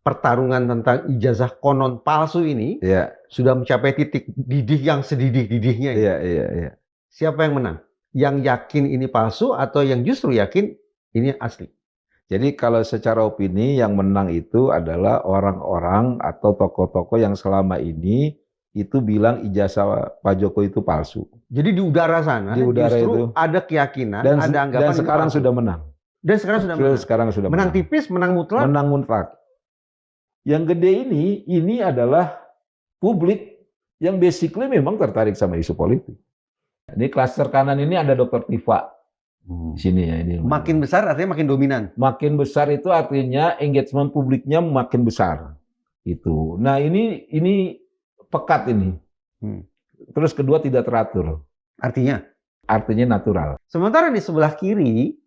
pertarungan tentang ijazah konon palsu ini sudah mencapai titik didih yang sedidih-didihnya. Iya. Siapa yang menang? Yang yakin ini palsu atau yang justru yakin ini asli? Jadi kalau secara opini yang menang itu adalah orang-orang atau tokoh-tokoh yang selama ini itu bilang ijazah Pak Jokowi itu palsu. Jadi di udara sana justru ada keyakinan, ada anggapan dan sekarang sudah menang. Dan sekarang sudah menang. Sekarang sudah menang tipis, menang mutlak. Menang mutlak. Yang gede ini adalah publik yang basically memang tertarik sama isu politik. Ini klaster kanan ini ada Dr. Tifa di sini ya. Ini makin besar artinya makin dominan. Makin besar itu artinya engagement publiknya makin besar. Itu. Nah ini pekat ini. Terus kedua tidak teratur. Artinya natural. Sementara di sebelah kiri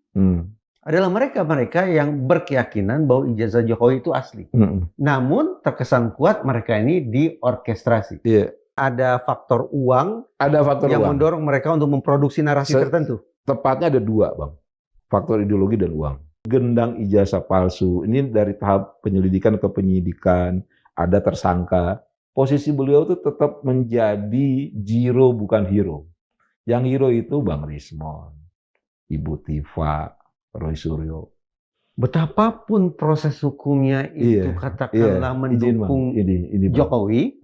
adalah mereka yang berkeyakinan bahwa ijazah Jokowi itu asli. Namun terkesan kuat mereka ini diorkestrasi. Ada faktor uang yang mendorong mereka untuk memproduksi narasi tertentu. Tepatnya ada dua, Bang. Faktor ideologi dan uang. Gendang ijazah palsu. Ini dari tahap penyelidikan ke penyidikan, ada tersangka. Posisi beliau itu tetap menjadi zero bukan hero. Yang hero itu Bang Rismon, Ibu Tifa, Roy Suryo. Betapapun proses hukumnya itu katakanlah mendukung Jokowi,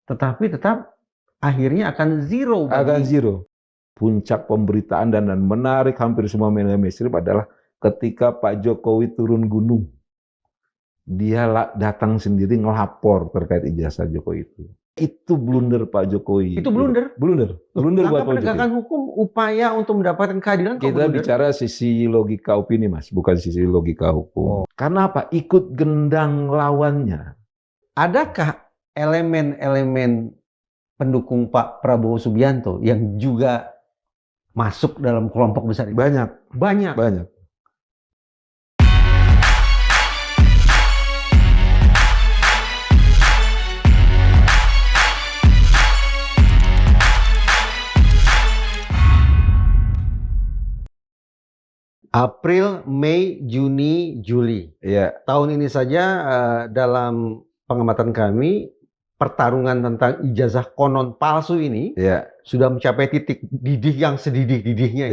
tetapi tetap akhirnya akan zero. Akan zero. Puncak pemberitaan dan menarik hampir semua media mainstream adalah ketika Pak Jokowi turun gunung. Dia datang sendiri ngelapor terkait ijazah Jokowi itu. Itu blunder Pak Jokowi. Itu blunder? Blunder buat Pak penegakan Jokowi. Hukum, upaya untuk mendapatkan keadilan. Kita bicara sisi logika opini, Mas, bukan sisi logika hukum. Karena apa? Ikut gendang lawannya. Adakah elemen-elemen pendukung Pak Prabowo Subianto yang juga masuk dalam kelompok besar ini? Banyak. April, Mei, Juni, Juli. Tahun ini saja dalam pengamatan kami pertarungan tentang ijazah konon palsu ini sudah mencapai titik didih yang sedidih-didihnya.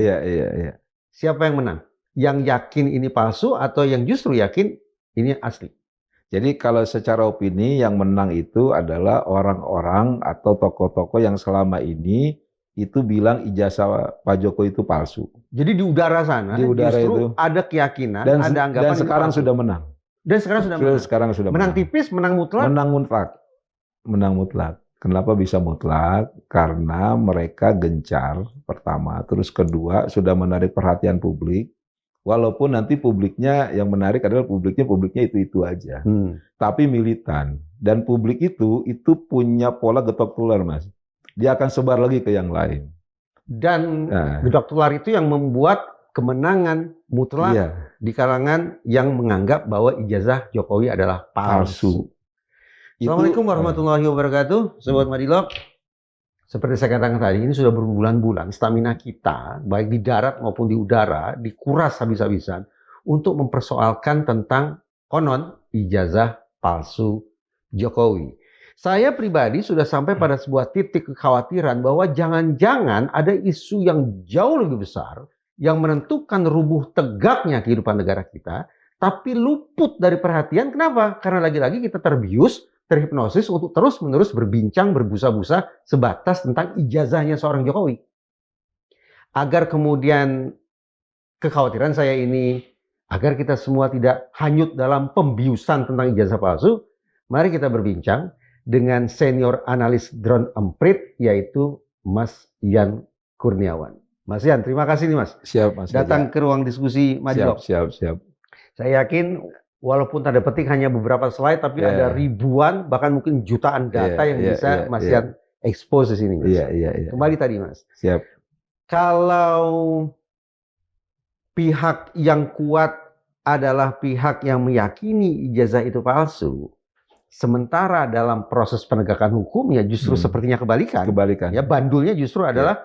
Siapa yang menang? Yang yakin ini palsu atau yang justru yakin ini asli? Jadi kalau secara opini yang menang itu adalah orang-orang atau tokoh-tokoh yang selama ini itu bilang ijazah Pak Jokowi itu palsu. Jadi di udara sana justru ada keyakinan, ada anggapan. Dan sekarang sudah menang. Dan sekarang sudah menang. Menang tipis, menang mutlak. Menang mutlak. Kenapa bisa mutlak? Karena mereka gencar, pertama. Terus kedua, sudah menarik perhatian publik. Walaupun nanti publiknya yang menarik adalah publiknya itu aja. Tapi militan. Dan publik itu punya pola getok tular, Mas. Dia akan sebar lagi ke yang lain. Dan getok tular itu yang membuat kemenangan mutlak di kalangan yang menganggap bahwa ijazah Jokowi adalah palsu. Assalamualaikum warahmatullahi wabarakatuh, Sobat Madilog. Seperti saya katakan tadi, ini sudah berbulan-bulan stamina kita, baik di darat maupun di udara, dikuras habis-habisan untuk mempersoalkan tentang konon ijazah palsu Jokowi. Saya pribadi sudah sampai pada sebuah titik kekhawatiran bahwa jangan-jangan ada isu yang jauh lebih besar yang menentukan rubuh tegaknya kehidupan negara kita, tapi luput dari perhatian. Kenapa? Karena lagi-lagi kita terbius, terhipnosis untuk terus-menerus berbincang, berbusa-busa sebatas tentang ijazahnya seorang Jokowi. Agar kemudian kekhawatiran saya ini, agar kita semua tidak hanyut dalam pembiusan tentang ijazah palsu, mari kita berbincang dengan senior analis drone emprit, yaitu Mas Yan Kurniawan. Mas Yan, terima kasih nih Mas. Siap, Mas. Datang ke ruang diskusi Madilog. Siap. Saya yakin walaupun tanda petik hanya beberapa slide, tapi ada ribuan, bahkan mungkin jutaan data yang bisa Mas Yan expose di sini, Mas. Iya. Kembali tadi, Mas. Siap. Kalau pihak yang kuat adalah pihak yang meyakini ijazah itu palsu, sementara dalam proses penegakan hukum ya justru sepertinya kebalikan. Ya, bandulnya justru adalah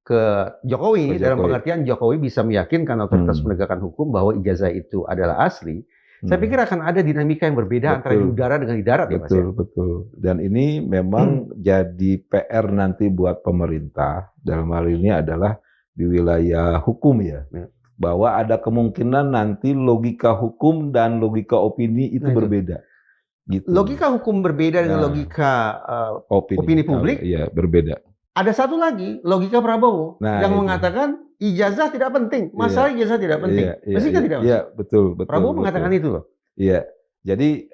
ke Jokowi. Dalam pengertian Jokowi bisa meyakinkan otoritas penegakan hukum bahwa ijazah itu adalah asli. Saya pikir akan ada dinamika yang berbeda antara di udara dengan di darat ya Mas ya? Betul. Dan ini memang jadi PR nanti buat pemerintah, dalam hal ini adalah di wilayah hukum ya. Bahwa ada kemungkinan nanti logika hukum dan logika opini itu berbeda. Gitu. Logika hukum berbeda dengan logika opini publik. Iya, berbeda. Ada satu lagi, logika Prabowo yang mengatakan ijazah tidak penting. Masalah ijazah tidak penting. Pasti kan tidak? Iya, betul. Prabowo mengatakan itu loh. Iya. Jadi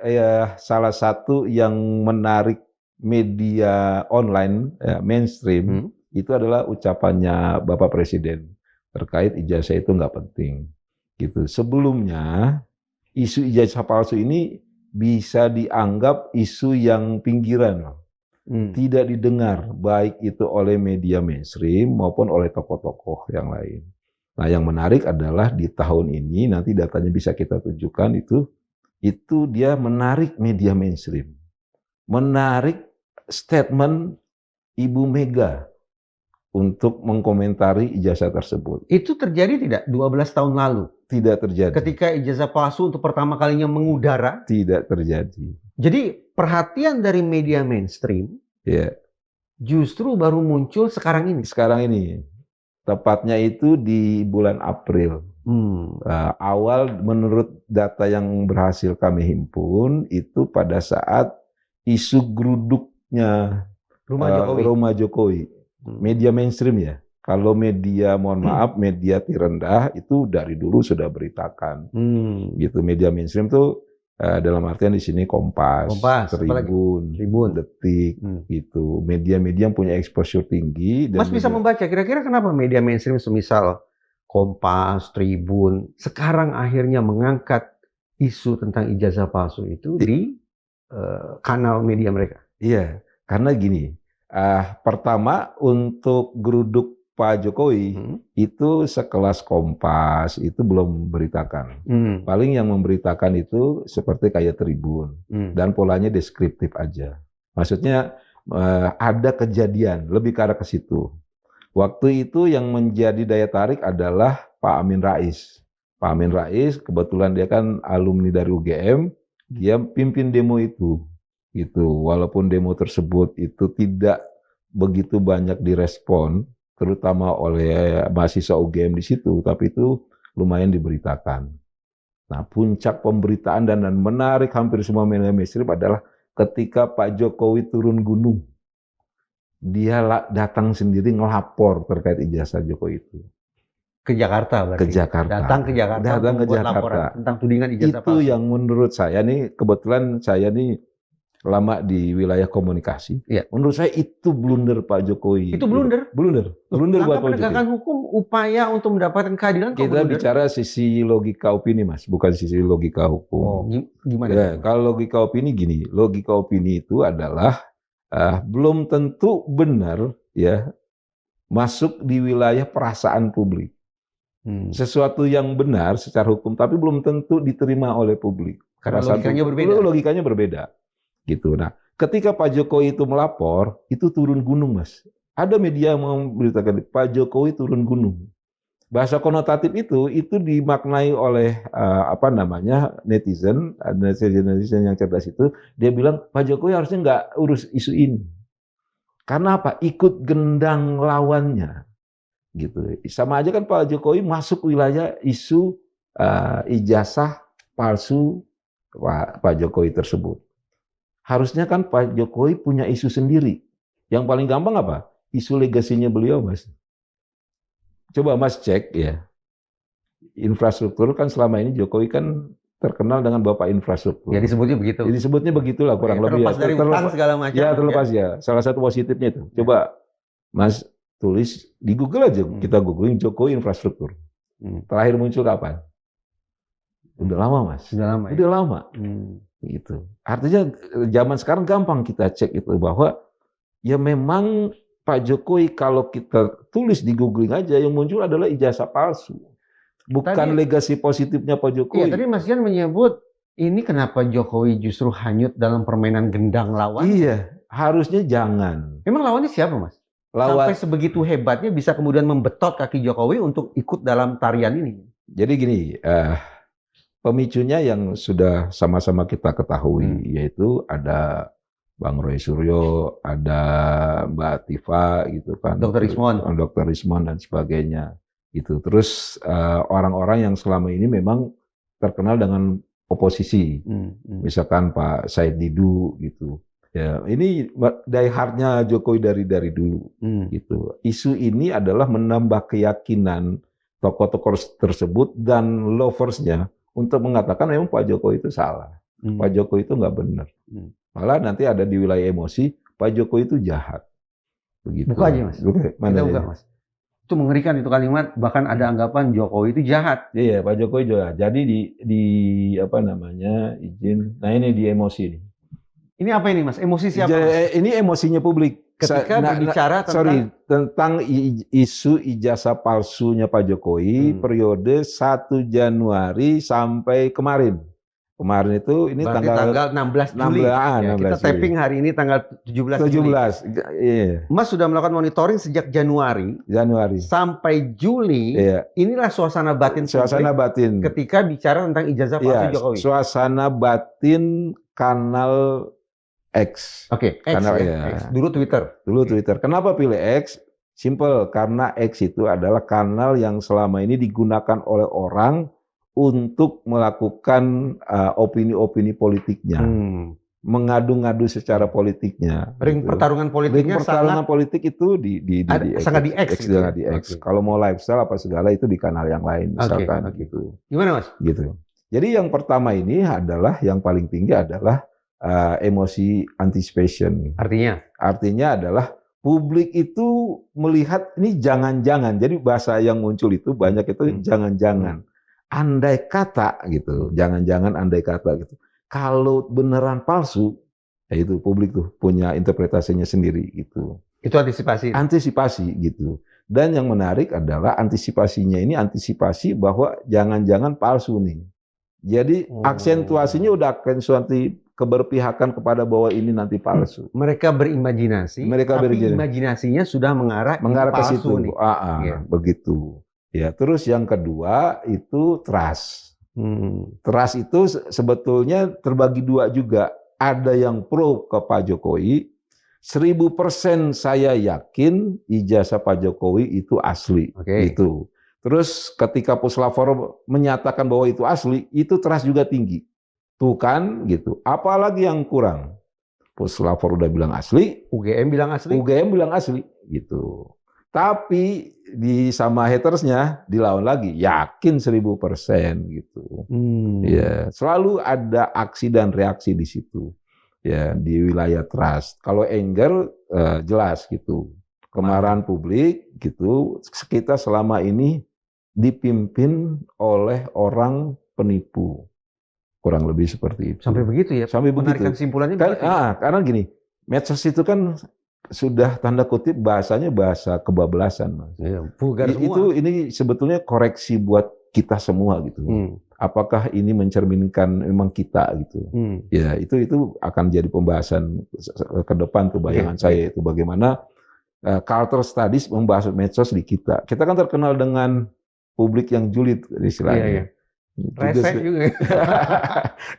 salah satu yang menarik media online mainstream itu adalah ucapannya Bapak Presiden terkait ijazah itu nggak penting. Gitu. Sebelumnya isu ijazah palsu ini bisa dianggap isu yang pinggiran, tidak didengar baik itu oleh media mainstream maupun oleh tokoh-tokoh yang lain. Nah, yang menarik adalah di tahun ini nanti datanya bisa kita tunjukkan itu dia menarik media mainstream, menarik statement Ibu Mega untuk mengkomentari ijazah tersebut. Itu terjadi tidak 12 tahun lalu? Tidak terjadi. Ketika ijazah palsu untuk pertama kalinya mengudara? Tidak terjadi. Jadi perhatian dari media mainstream justru baru muncul sekarang ini? Sekarang ini. Tepatnya itu di bulan April. Awal menurut data yang berhasil kami himpun, itu pada saat isu geruduknya Rumah Jokowi. Media mainstream ya. Kalau media, mohon maaf, media terendah itu dari dulu sudah beritakan. Gitu. Media mainstream tuh dalam artian di sini Kompas, Tribun, Detik, gitu. Media-media yang punya exposure tinggi. Dan Mas bisa membaca kira-kira kenapa media mainstream semisal Kompas, Tribun sekarang akhirnya mengangkat isu tentang ijazah palsu itu di kanal media mereka? Iya, karena gini. Pertama untuk geruduk Pak Jokowi itu sekelas Kompas itu belum memberitakan. Paling yang memberitakan itu seperti kayak Tribun dan polanya deskriptif aja. Maksudnya ada kejadian lebih ke arah ke situ. Waktu itu yang menjadi daya tarik adalah Pak Amin Rais. Pak Amin Rais kebetulan dia kan alumni dari UGM, dia pimpin demo itu. Gitu. Walaupun demo tersebut itu tidak begitu banyak direspon, terutama oleh mahasiswa UGM di situ, tapi itu lumayan diberitakan. Nah, puncak pemberitaan dan menarik hampir semua media mainstream adalah ketika Pak Jokowi turun gunung. Dia datang sendiri ngelapor terkait ijazah Jokowi itu. Ke Jakarta berarti? Ke Jakarta. Datang ke Jakarta datang ke Jakarta. Laporan tentang tudingan ijazah palsu. Itu yang menurut saya nih, kebetulan saya nih lama di wilayah komunikasi. Menurut saya itu blunder Pak Jokowi. Itu blunder? Blunder buat Pak Jokowi. Penegakan hukum upaya untuk mendapatkan keadilan kita bicara sisi logika opini, Mas, bukan sisi logika hukum. Gimana? Kalau logika opini gini, logika opini itu adalah belum tentu benar ya masuk di wilayah perasaan publik. Sesuatu yang benar secara hukum tapi belum tentu diterima oleh publik. Karena logikanya berbeda. Logikanya berbeda. Gitu. Nah, ketika Pak Jokowi itu melapor, itu turun gunung, Mas. Ada media yang memberitakan Pak Jokowi turun gunung. Bahasa konotatif itu dimaknai oleh netizen yang cerdas itu, dia bilang Pak Jokowi harusnya nggak urus isu ini. Karena apa? Ikut gendang lawannya. Gitu. Sama aja kan Pak Jokowi masuk wilayah isu ijazah palsu Pak Jokowi tersebut. Harusnya kan Pak Jokowi punya isu sendiri. Yang paling gampang apa? Isu legasinya beliau, Mas. Coba Mas cek ya. Infrastruktur kan selama ini Jokowi kan terkenal dengan Bapak Infrastruktur. Ya disebutnya begitu. Disebutnya begitulah kurang lebih. Terlepas dari utang segala macam. Ya terlepas ya. Salah satu positifnya itu. Coba Mas tulis di Google aja. Kita googling Jokowi Infrastruktur. Terakhir muncul kapan? Udah lama, Mas. Udah lama. Gitu. Artinya zaman sekarang gampang kita cek itu bahwa ya memang Pak Jokowi kalau kita tulis di googling aja yang muncul adalah ijazah palsu. Bukan legasi positifnya Pak Jokowi. Iya, tadi Mas Jan menyebut ini kenapa Jokowi justru hanyut dalam permainan gendang lawan? Iya, harusnya jangan. Memang lawannya siapa, Mas? Sampai sebegitu hebatnya bisa kemudian membetot kaki Jokowi untuk ikut dalam tarian ini. Jadi gini, Pemicunya yang sudah sama-sama kita ketahui, yaitu ada Bang Roy Suryo, ada Mbak Tifa gitu kan, Dr. Rismon dan sebagainya gitu. Terus orang-orang yang selama ini memang terkenal dengan oposisi, misalkan Pak Said Didu gitu. Ya, ini die hardnya Jokowi dari dulu gitu. Isu ini adalah menambah keyakinan tokoh-tokoh tersebut dan loversnya untuk mengatakan memang Pak Jokowi itu salah, Pak Jokowi itu nggak benar. Malah nanti ada di wilayah emosi, Pak Jokowi itu jahat. Begitu. Buka aja Mas. Kita buka Mas. Itu mengerikan itu kalimat, bahkan ada anggapan Jokowi itu jahat. Iya, Pak Jokowi jahat. Jadi di apa namanya, izin. Nah ini di emosi nih. Ini apa ini Mas? Emosi siapa? Mas? Ini emosinya publik. Ketika berbicara tentang isu ijazah palsunya Pak Jokowi periode 1 Januari sampai kemarin. Kemarin itu ini tanggal 16 Juli. Kita taping hari ini tanggal 17 Juli. Iya. Mas sudah melakukan monitoring sejak Januari sampai Juli. Iya. Inilah suasana batin ketika bicara tentang ijazah palsu Jokowi. Suasana batin kanal X. Oke, X. Dulu Twitter. Kenapa pilih X? Simple, karena X itu adalah kanal yang selama ini digunakan oleh orang untuk melakukan opini-opini politiknya, mengadu-ngadu secara politiknya. Ring gitu. Pertarungan politiknya pertarungan politik itu di sangat di X. Gitu ya? Di X. Kalau mau lifestyle apa segala itu di kanal yang lain, misalkan gitu. Gimana Mas? Gitu. Jadi yang pertama ini adalah yang paling tinggi adalah emosi anticipation. Artinya adalah publik itu melihat ini jangan-jangan. Jadi bahasa yang muncul itu banyak itu jangan-jangan. Andai kata gitu. Jangan-jangan andai kata gitu. Kalau beneran palsu, ya itu publik tuh punya interpretasinya sendiri gitu. Itu antisipasi. Antisipasi gitu. Dan yang menarik adalah antisipasinya ini antisipasi bahwa jangan-jangan palsu nih. Jadi aksentuasinya udah aksentuasi keberpihakan kepada bahwa ini nanti palsu. Mereka berimajinasi, tapi imajinasinya sudah mengarah ke situ. Begitu. Ya, terus yang kedua itu trust. Trust itu sebetulnya terbagi dua juga. Ada yang pro ke Pak Jokowi, 1000% saya yakin ijazah Pak Jokowi itu asli. Gitu. Terus ketika Puslapor menyatakan bahwa itu asli, itu trust juga tinggi. Tuh kan gitu. Apalagi yang kurang? Puslapor udah bilang asli, UGM bilang asli gitu. Tapi sama hatersnya dilawan lagi, yakin 1000% gitu. Ya, selalu ada aksi dan reaksi di situ. Ya, di wilayah trust. Kalau anger jelas gitu. Kemarahan publik gitu. Kita selama ini dipimpin oleh orang penipu. Kurang lebih seperti itu. Sampai begitu ya? Sampai begitu. Kesimpulannya begitu. Karena gini, medsos itu kan sudah tanda kutip bahasanya bahasa kebablasan, Mas. Ya, vulgar semua. Ini sebetulnya koreksi buat kita semua gitu. Apakah ini mencerminkan memang kita gitu? Ya, itu akan jadi pembahasan ke depan tuh bayangan saya itu bagaimana culture studies membahas medsos di kita. Kita kan terkenal dengan publik yang julid istilahnya. Resek juga.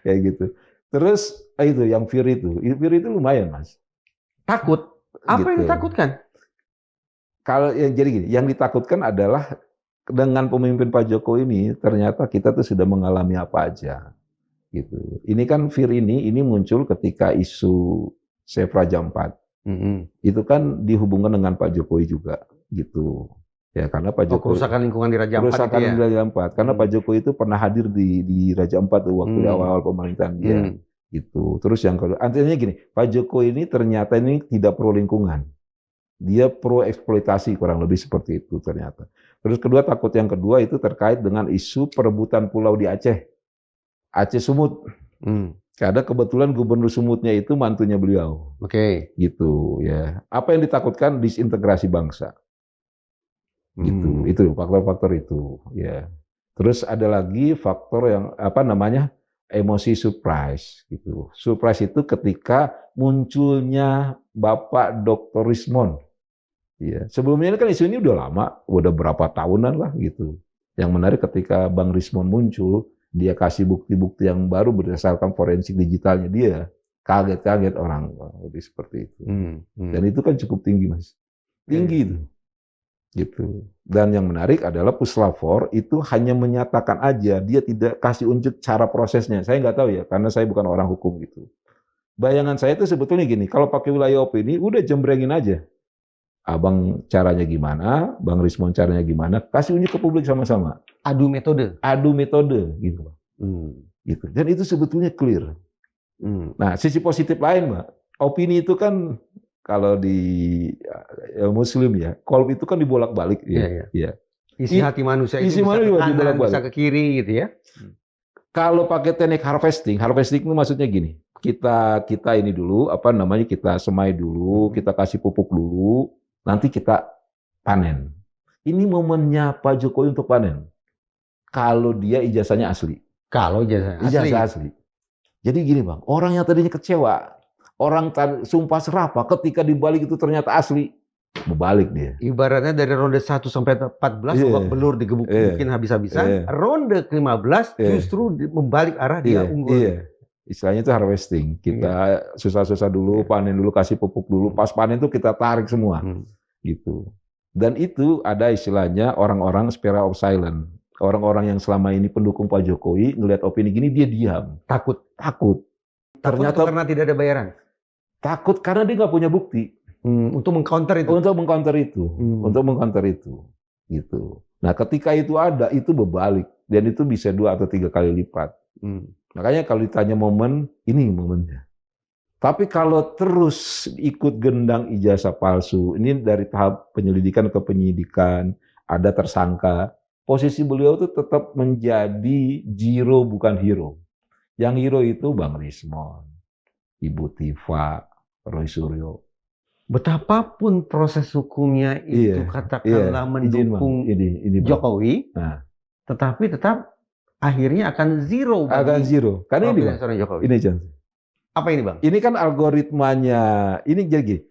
Kayak gitu. Terus itu yang fear itu lumayan Mas. Takut. Apa yang ditakutkan? Kalau jadi gini, yang ditakutkan adalah dengan pemimpin Pak Jokowi ini ternyata kita tuh sudah mengalami apa aja. Gitu. Ini kan fear ini muncul ketika isu Save Raja 4. Itu kan dihubungkan dengan Pak Jokowi juga gitu. Ya, karena Pak Jokowi kerusakan lingkungan di Raja 4 itu ya? Di Raja 4. Karena Pak Jokowi itu pernah hadir di Raja 4 waktu awal-awal pemerintahan dia. Gitu. Terus yang kedua, artinya gini, Pak Jokowi ini ternyata ini tidak pro lingkungan. Dia pro eksploitasi, kurang lebih seperti itu ternyata. Terus kedua, yang kedua itu terkait dengan isu perebutan pulau di Aceh. Aceh Sumut. Karena kebetulan gubernur Sumutnya itu mantunya beliau. Gitu ya. Apa yang ditakutkan? Disintegrasi bangsa. Gitu. Itu faktor-faktor itu ya. Terus ada lagi faktor yang emosi surprise gitu. Surprise itu ketika munculnya Bapak Dr. Rismon. Ya, sebelumnya kan isu ini udah lama, udah berapa tahunan lah gitu. Yang menarik ketika Bang Rismon muncul, dia kasih bukti-bukti yang baru berdasarkan forensik digitalnya dia, kaget-kaget orang, lebih seperti itu. Dan itu kan cukup tinggi, Mas. Tinggi itu. Gitu. Dan yang menarik adalah Puslapor itu hanya menyatakan aja, dia tidak kasih unjuk cara prosesnya. Saya nggak tahu ya, karena saya bukan orang hukum gitu. Bayangan saya itu sebetulnya gini, kalau pakai wilayah opini, udah jembrengin aja. Abang caranya gimana, Bang Rismon caranya gimana, kasih unjuk ke publik sama-sama. Adu metode. Adu metode, gitu. Gitu. Dan itu sebetulnya clear. Nah, sisi positif lain, Mbak, opini itu kan kalau di Muslim ya, kolb itu kan dibolak-balik. Ya. Isi hati manusia itu bisa ke kanan, bisa ke kiri gitu ya. Kalau pakai teknik harvesting itu maksudnya gini, kita ini dulu, kita semai dulu, kita kasih pupuk dulu, nanti kita panen. Ini momennya Pak Jokowi untuk panen. Kalau dia ijazahnya asli. Kalau ijazah asli. Jadi gini Bang, orang yang tadinya kecewa, orang sumpah serapah, ketika dibalik itu ternyata asli, berbalik dia. Ibaratnya dari ronde 1 sampai 14, babak belur digebuk-gebukin habis-habisan, ronde ke-15 justru membalik arah dia unggul. Istilahnya itu harvesting. Kita susah-susah dulu, panen dulu, kasih pupuk dulu, pas panen itu kita tarik semua. Gitu. Dan itu ada istilahnya orang-orang spiral of silence. Orang-orang yang selama ini pendukung Pak Jokowi ngelihat opini gini dia diam, takut. Ternyata karena tidak ada bayaran. Takut karena dia nggak punya bukti untuk mengcounter itu. Untuk mengcounter itu, gitu. Nah, ketika itu ada, itu berbalik dan itu bisa 2 atau 3 kali lipat. Makanya kalau ditanya momen, ini momennya. Tapi kalau terus ikut gendang ijazah palsu, ini dari tahap penyelidikan ke penyidikan, ada tersangka. Posisi beliau itu tetap menjadi zero bukan hero. Yang hero itu Bang Rismon, Ibu Tifa, Roy Suryo. Betapapun proses hukumnya itu katakanlah mendukung Jokowi, tetapi tetap akhirnya akan zero. Karena ini Jokowi. Ini Jokowi. Apa ini Bang? Ini kan algoritmanya. Ini jadi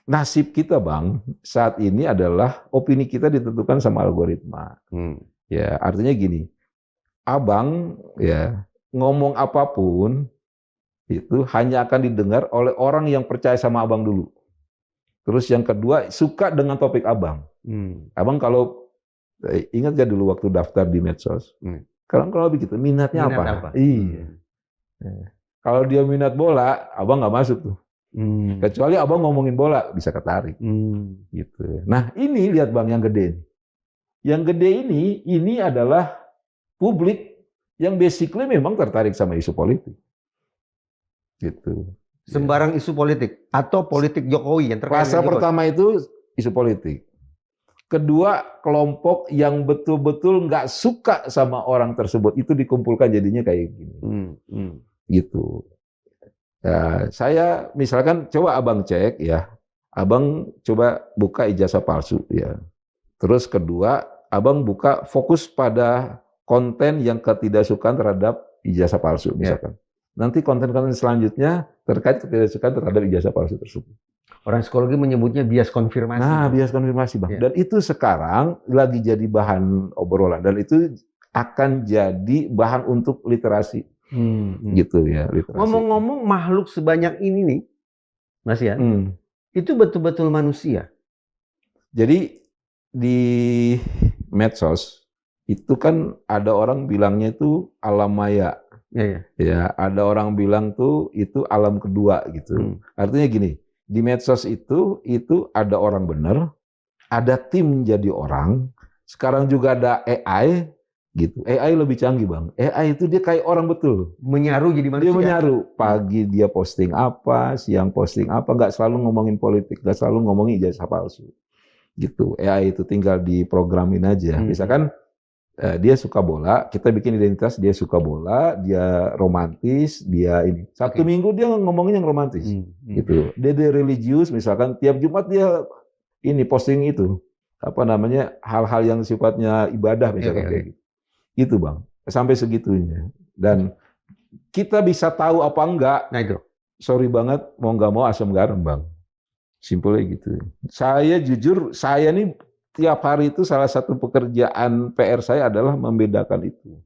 nasib kita Bang saat ini adalah opini kita ditentukan sama algoritma. Ya, artinya gini, Abang ya ngomong apapun itu hanya akan didengar oleh orang yang percaya sama Abang dulu. Terus yang kedua suka dengan topik Abang. Abang kalau ingat gak dulu waktu daftar di medsos? Kalau begitu minatnya apa? Iya. Kalau dia minat bola, Abang nggak masuk tuh. Kecuali Abang ngomongin bola bisa ketarik. Gitu. Nah ini lihat Bang yang gede. Yang gede ini adalah publik yang basically memang tertarik sama isu politik. Gitu. Sembarang isu politik atau politik Jokowi yang terkait. Pasal pertama itu isu politik. Kedua, kelompok yang betul-betul nggak suka sama orang tersebut itu dikumpulkan jadinya kayak gini. Gitu. Ya, saya misalkan coba Abang cek ya, Abang coba buka ijazah palsu ya. Terus kedua, Abang buka fokus pada konten yang ketidaksukaan terhadap ijazah palsu misalkan. Nanti konten-konten selanjutnya terkait ketidaksukaan terhadap ijazah palsu tersebut. Orang psikologi menyebutnya bias konfirmasi. Nah, bias konfirmasi Bang. Dan itu sekarang lagi jadi bahan obrolan dan itu akan jadi bahan untuk literasi. Gitu ya, literasi. Ngomong-ngomong makhluk sebanyak ini nih, Mas Yan, itu betul-betul manusia. Jadi di medsos itu kan ada orang bilangnya itu alam maya. Ya, ada orang bilang tuh itu alam kedua gitu. Artinya gini, di medsos itu ada orang benar, ada tim jadi orang. Sekarang juga ada AI. Gitu. AI lebih canggih Bang. AI itu dia kayak orang betul. Menyaru jadi manusia. Dia menyaru. Pagi dia posting apa, siang posting apa, nggak selalu ngomongin politik, nggak selalu ngomongin ijazah palsu. Gitu. AI itu tinggal diprogramin aja. Misalkan dia suka bola, kita bikin identitas dia suka bola, dia romantis, dia ini. Sabtu Minggu dia ngomongin yang romantis. Gitu. Dia religius, misalkan tiap Jumat dia ini posting itu. Hal-hal yang sifatnya ibadah misalkan kayak gitu. Itu Bang, sampai segitunya. Dan kita bisa tahu apa enggak. Nah itu. Sorry banget, mau nggak mau asam garam Bang. Simpelnya gitu. Saya jujur, saya nih tiap hari itu salah satu pekerjaan PR saya adalah membedakan itu.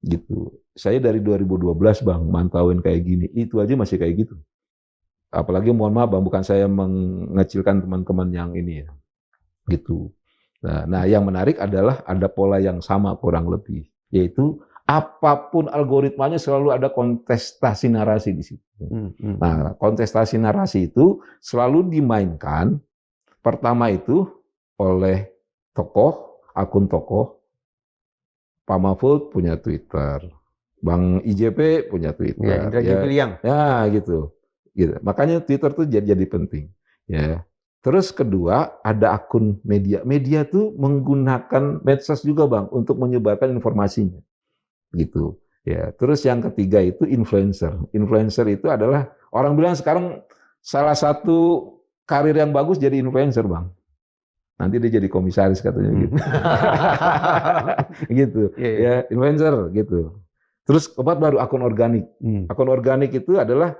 Gitu. Saya dari 2012 Bang mantauin kayak gini, itu aja masih kayak gitu. Apalagi mohon maaf Bang, bukan saya mengecilkan teman-teman yang ini ya, gitu. Nah, yang menarik adalah ada pola yang sama kurang lebih, yaitu apapun algoritmanya selalu ada kontestasi narasi di situ. Nah, kontestasi narasi itu selalu dimainkan pertama itu oleh tokoh, akun tokoh. Pak Mahfud punya Twitter, Bang IJP punya Twitter, ya gitu. Makanya Twitter tuh jadi penting. Ya. Terus kedua ada akun media. Media tuh menggunakan medsos juga Bang untuk menyebarkan informasinya, gitu. Ya. Terus yang ketiga itu influencer. Influencer itu adalah orang bilang sekarang salah satu karir yang bagus jadi influencer Bang. Nanti dia jadi komisaris katanya gitu. Gitu. Ya, influencer gitu. Terus keempat baru akun organik. Akun organik itu adalah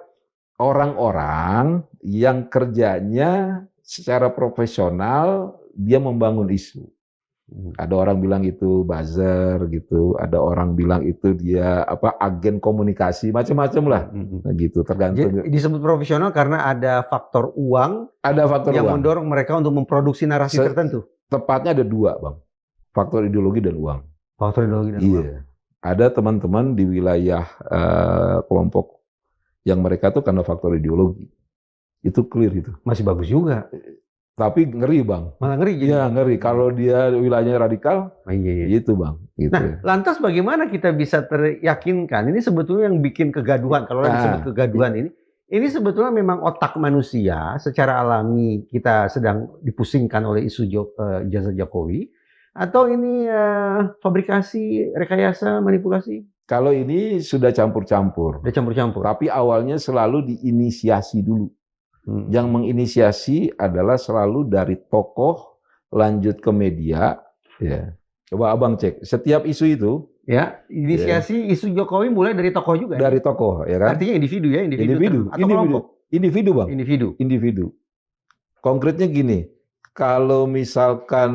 orang-orang yang kerjanya secara profesional dia membangun isu. Ada orang bilang itu buzzer gitu, ada orang bilang itu dia agen komunikasi, macam-macam lah. Gitu, tergantung. Jadi, disebut profesional karena ada faktor uang, yang mendorong mereka untuk memproduksi narasi tertentu. Tepatnya ada dua, Bang. Faktor ideologi dan uang. Faktor ideologi dan uang. Ada teman-teman di wilayah kelompok yang mereka tuh karena faktor ideologi. Itu clear itu. Masih bagus juga. Tapi ngeri Bang. Malah ngeri gitu. Iya ngeri. Kalau dia wilayahnya radikal, gitu Bang. Gitu. Nah, lantas bagaimana kita bisa teryakinkan? Ini sebetulnya yang bikin kegaduhan. Kalau disebut kegaduhan ini sebetulnya memang otak manusia secara alami kita sedang dipusingkan oleh isu ijazah Jokowi. Atau ini fabrikasi, rekayasa, manipulasi? Kalau ini sudah campur-campur. Sudah campur-campur. Tapi awalnya selalu diinisiasi dulu. Yang menginisiasi adalah selalu dari tokoh lanjut ke media. Ya. Coba Abang cek. Setiap isu itu. Ya, inisiasi isu Jokowi mulai dari tokoh juga. Dari tokoh, ya kan? Artinya individu ya, individu. Atau kelompok. Individu Bang. Individu. Konkretnya gini. Kalau misalkan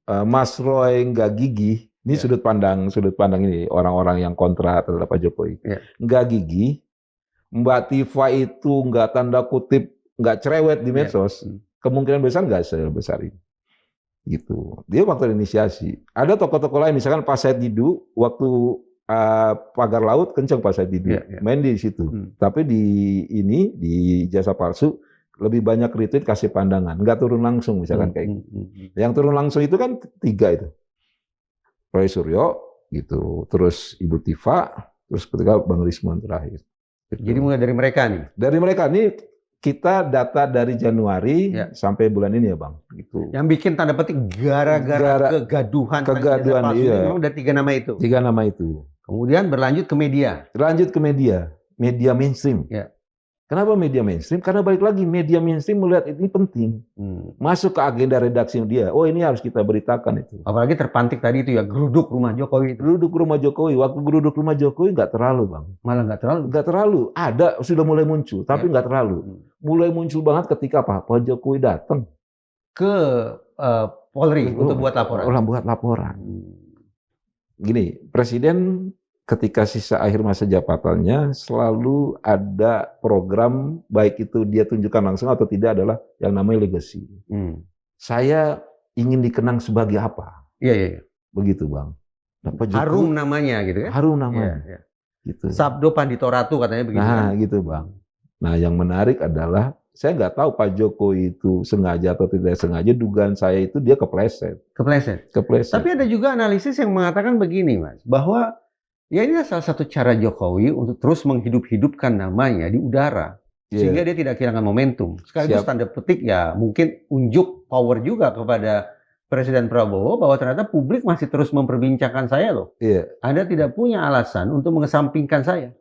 Mas Roy nggak gigih, ini sudut pandang ini orang-orang yang kontra terhadap Pak Jokowi. Nggak gigih. Mbak Tifa itu nggak tanda kutip nggak cerewet di medsos, kemungkinan besar nggak sebesar ini. Gitu. Dia faktor inisiasi. Ada tokoh-tokoh lain, misalkan Pak Said Didu waktu pagar laut kencang Pak Said Didu, main di situ. Tapi di jasa palsu lebih banyak retweet kasih pandangan, nggak turun langsung misalkan kayak gitu. Yang turun langsung itu kan 3 itu, Roy Suryo gitu, terus Ibu Tifa, terus ketika Bang Rismon terakhir. Jadi mulai dari mereka nih? Dari mereka nih, kita data dari Januari sampai bulan ini ya Bang. Gitu. Yang bikin tanda petik gara-gara kegaduhan iya. Memang ada 3 nama itu? 3 nama itu. Kemudian berlanjut ke media? Lanjut ke media mainstream. Kenapa media mainstream? Karena balik lagi, media mainstream melihat ini penting. Masuk ke agenda redaksi dia. Oh ini harus kita beritakan itu. Apalagi terpantik tadi itu ya, geruduk rumah Jokowi. Geruduk rumah Jokowi. Waktu geruduk rumah Jokowi nggak terlalu Bang. Malah nggak terlalu? Nggak terlalu. Ada, sudah mulai muncul. Tapi nggak terlalu. Mulai muncul banget ketika Pak Jokowi datang. Ke Polri untuk buat laporan? Buat laporan. Gini, Presiden ketika sisa akhir masa jabatannya selalu ada program, baik itu dia tunjukkan langsung atau tidak, adalah yang namanya legacy. Saya ingin dikenang sebagai apa? Iya. Begitu Bang. Harum namanya gitu ya? Harum namanya. Gitu. Sabdo Pandito Ratu katanya begitu. Nah gitu Bang. Nah yang menarik adalah, saya nggak tahu Pak Jokowi itu sengaja atau tidak sengaja, dugaan saya itu dia kepleset. Tapi ada juga analisis yang mengatakan begini Mas, bahwa ya ini salah satu cara Jokowi untuk terus menghidup-hidupkan namanya di udara. Sehingga dia tidak kehilangan momentum. Sekaligus tanda petik ya mungkin unjuk power juga kepada Presiden Prabowo bahwa ternyata publik masih terus memperbincangkan saya loh. Anda tidak punya alasan untuk mengesampingkan saya.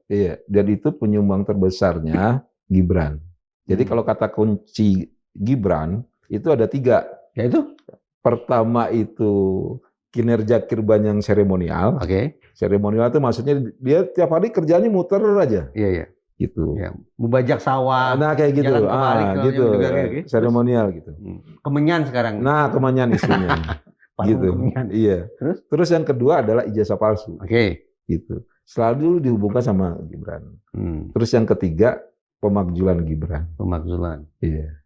Dan itu penyumbang terbesarnya Gibran. Jadi kalau kata kunci Gibran itu ada 3. Yaitu? Pertama itu kinerja Kirban yang seremonial. Seremonial itu maksudnya dia tiap hari kerjanya muter aja. Gitu. Membajak sawah. Nah kayak gitu. Gitu. Seremonial gitu. Kemenyan sekarang. Nah kemenyan isunya. gitu. Iya. Terus yang kedua adalah ijazah palsu. Gitu. Selalu dihubungkan sama Gibran. Terus yang ketiga pemakzulan Gibran. Pemakzulan. Iya.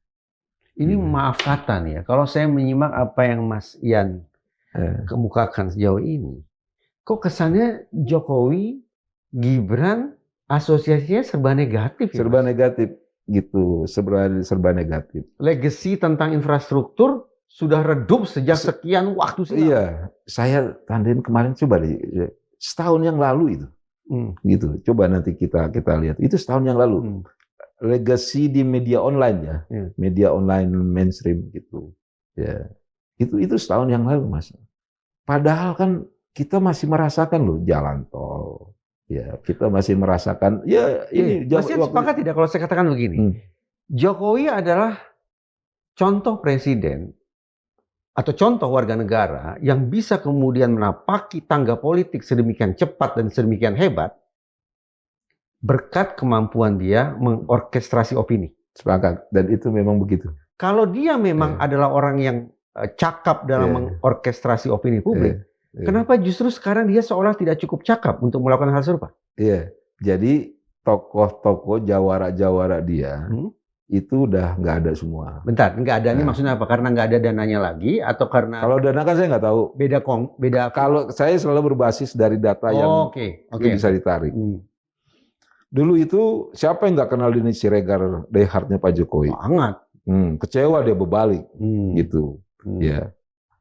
Ini maaf kata nih ya, kalau saya menyimak apa yang Mas Ian kemukakan sejauh ini, kok kesannya Jokowi, Gibran, asosiasinya serba negatif ya? Serba negatif gitu, serba negatif. Legacy tentang infrastruktur sudah redup sejak sekian waktu silam. Iya, saya tandain kemarin coba deh, setahun yang lalu itu. Gitu. Coba nanti kita lihat. Itu setahun yang lalu. Legacy di media online ya. Media online mainstream gitu. Ya. Itu setahun yang lalu, Mas. Padahal kan kita masih merasakan loh jalan tol. Ya, kita masih merasakan ini Masih sepakat tidak kalau saya katakan begini. Jokowi adalah contoh presiden atau contoh warga negara yang bisa kemudian menapaki tangga politik sedemikian cepat dan sedemikian hebat berkat kemampuan dia mengorkestrasi opini. Sepakat, dan itu memang begitu. Kalau dia memang adalah orang yang cakap dalam mengorkestrasi opini publik, kenapa justru sekarang dia seolah tidak cukup cakap untuk melakukan hal serupa? Iya, jadi tokoh-tokoh jawara-jawara dia itu udah nggak ada semua. Bentar, nggak ada ini maksudnya apa? Karena nggak ada dananya lagi atau karena? Kalau dana kan saya nggak tahu. Beda. Kalau saya selalu berbasis dari data yang bisa ditarik. Dulu itu siapa yang nggak kenal Denny Siregar, diehardnya Pak Jokowi? Sangat. Kecewa dia berbalik, gitu. Ya,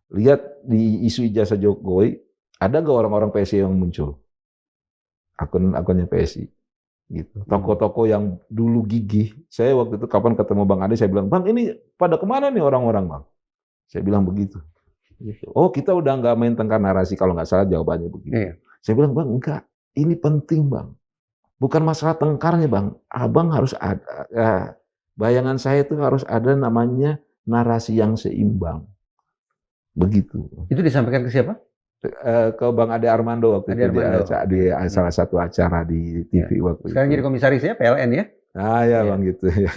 lihat di isu ijazah Jokowi, ada nggak orang-orang PSI yang muncul? Akunnya PSI, gitu. Tokoh-tokoh yang dulu gigih. Saya waktu itu kapan ketemu Bang Ade, saya bilang, Bang ini pada kemana nih orang-orang, Bang? Saya bilang begitu. Oh kita udah nggak main tengkar narasi, kalau nggak salah jawabannya begitu. Saya bilang, Bang enggak, ini penting Bang. Bukan masalah tengkarnya Bang, Abang harus ada, bayangan saya itu harus ada namanya narasi yang seimbang. Begitu. Itu disampaikan ke siapa? Ke Bang Ade Armando waktu itu di salah satu acara di TV waktu Sekarang jadi komisarisnya PLN ya? Bang gitu ya.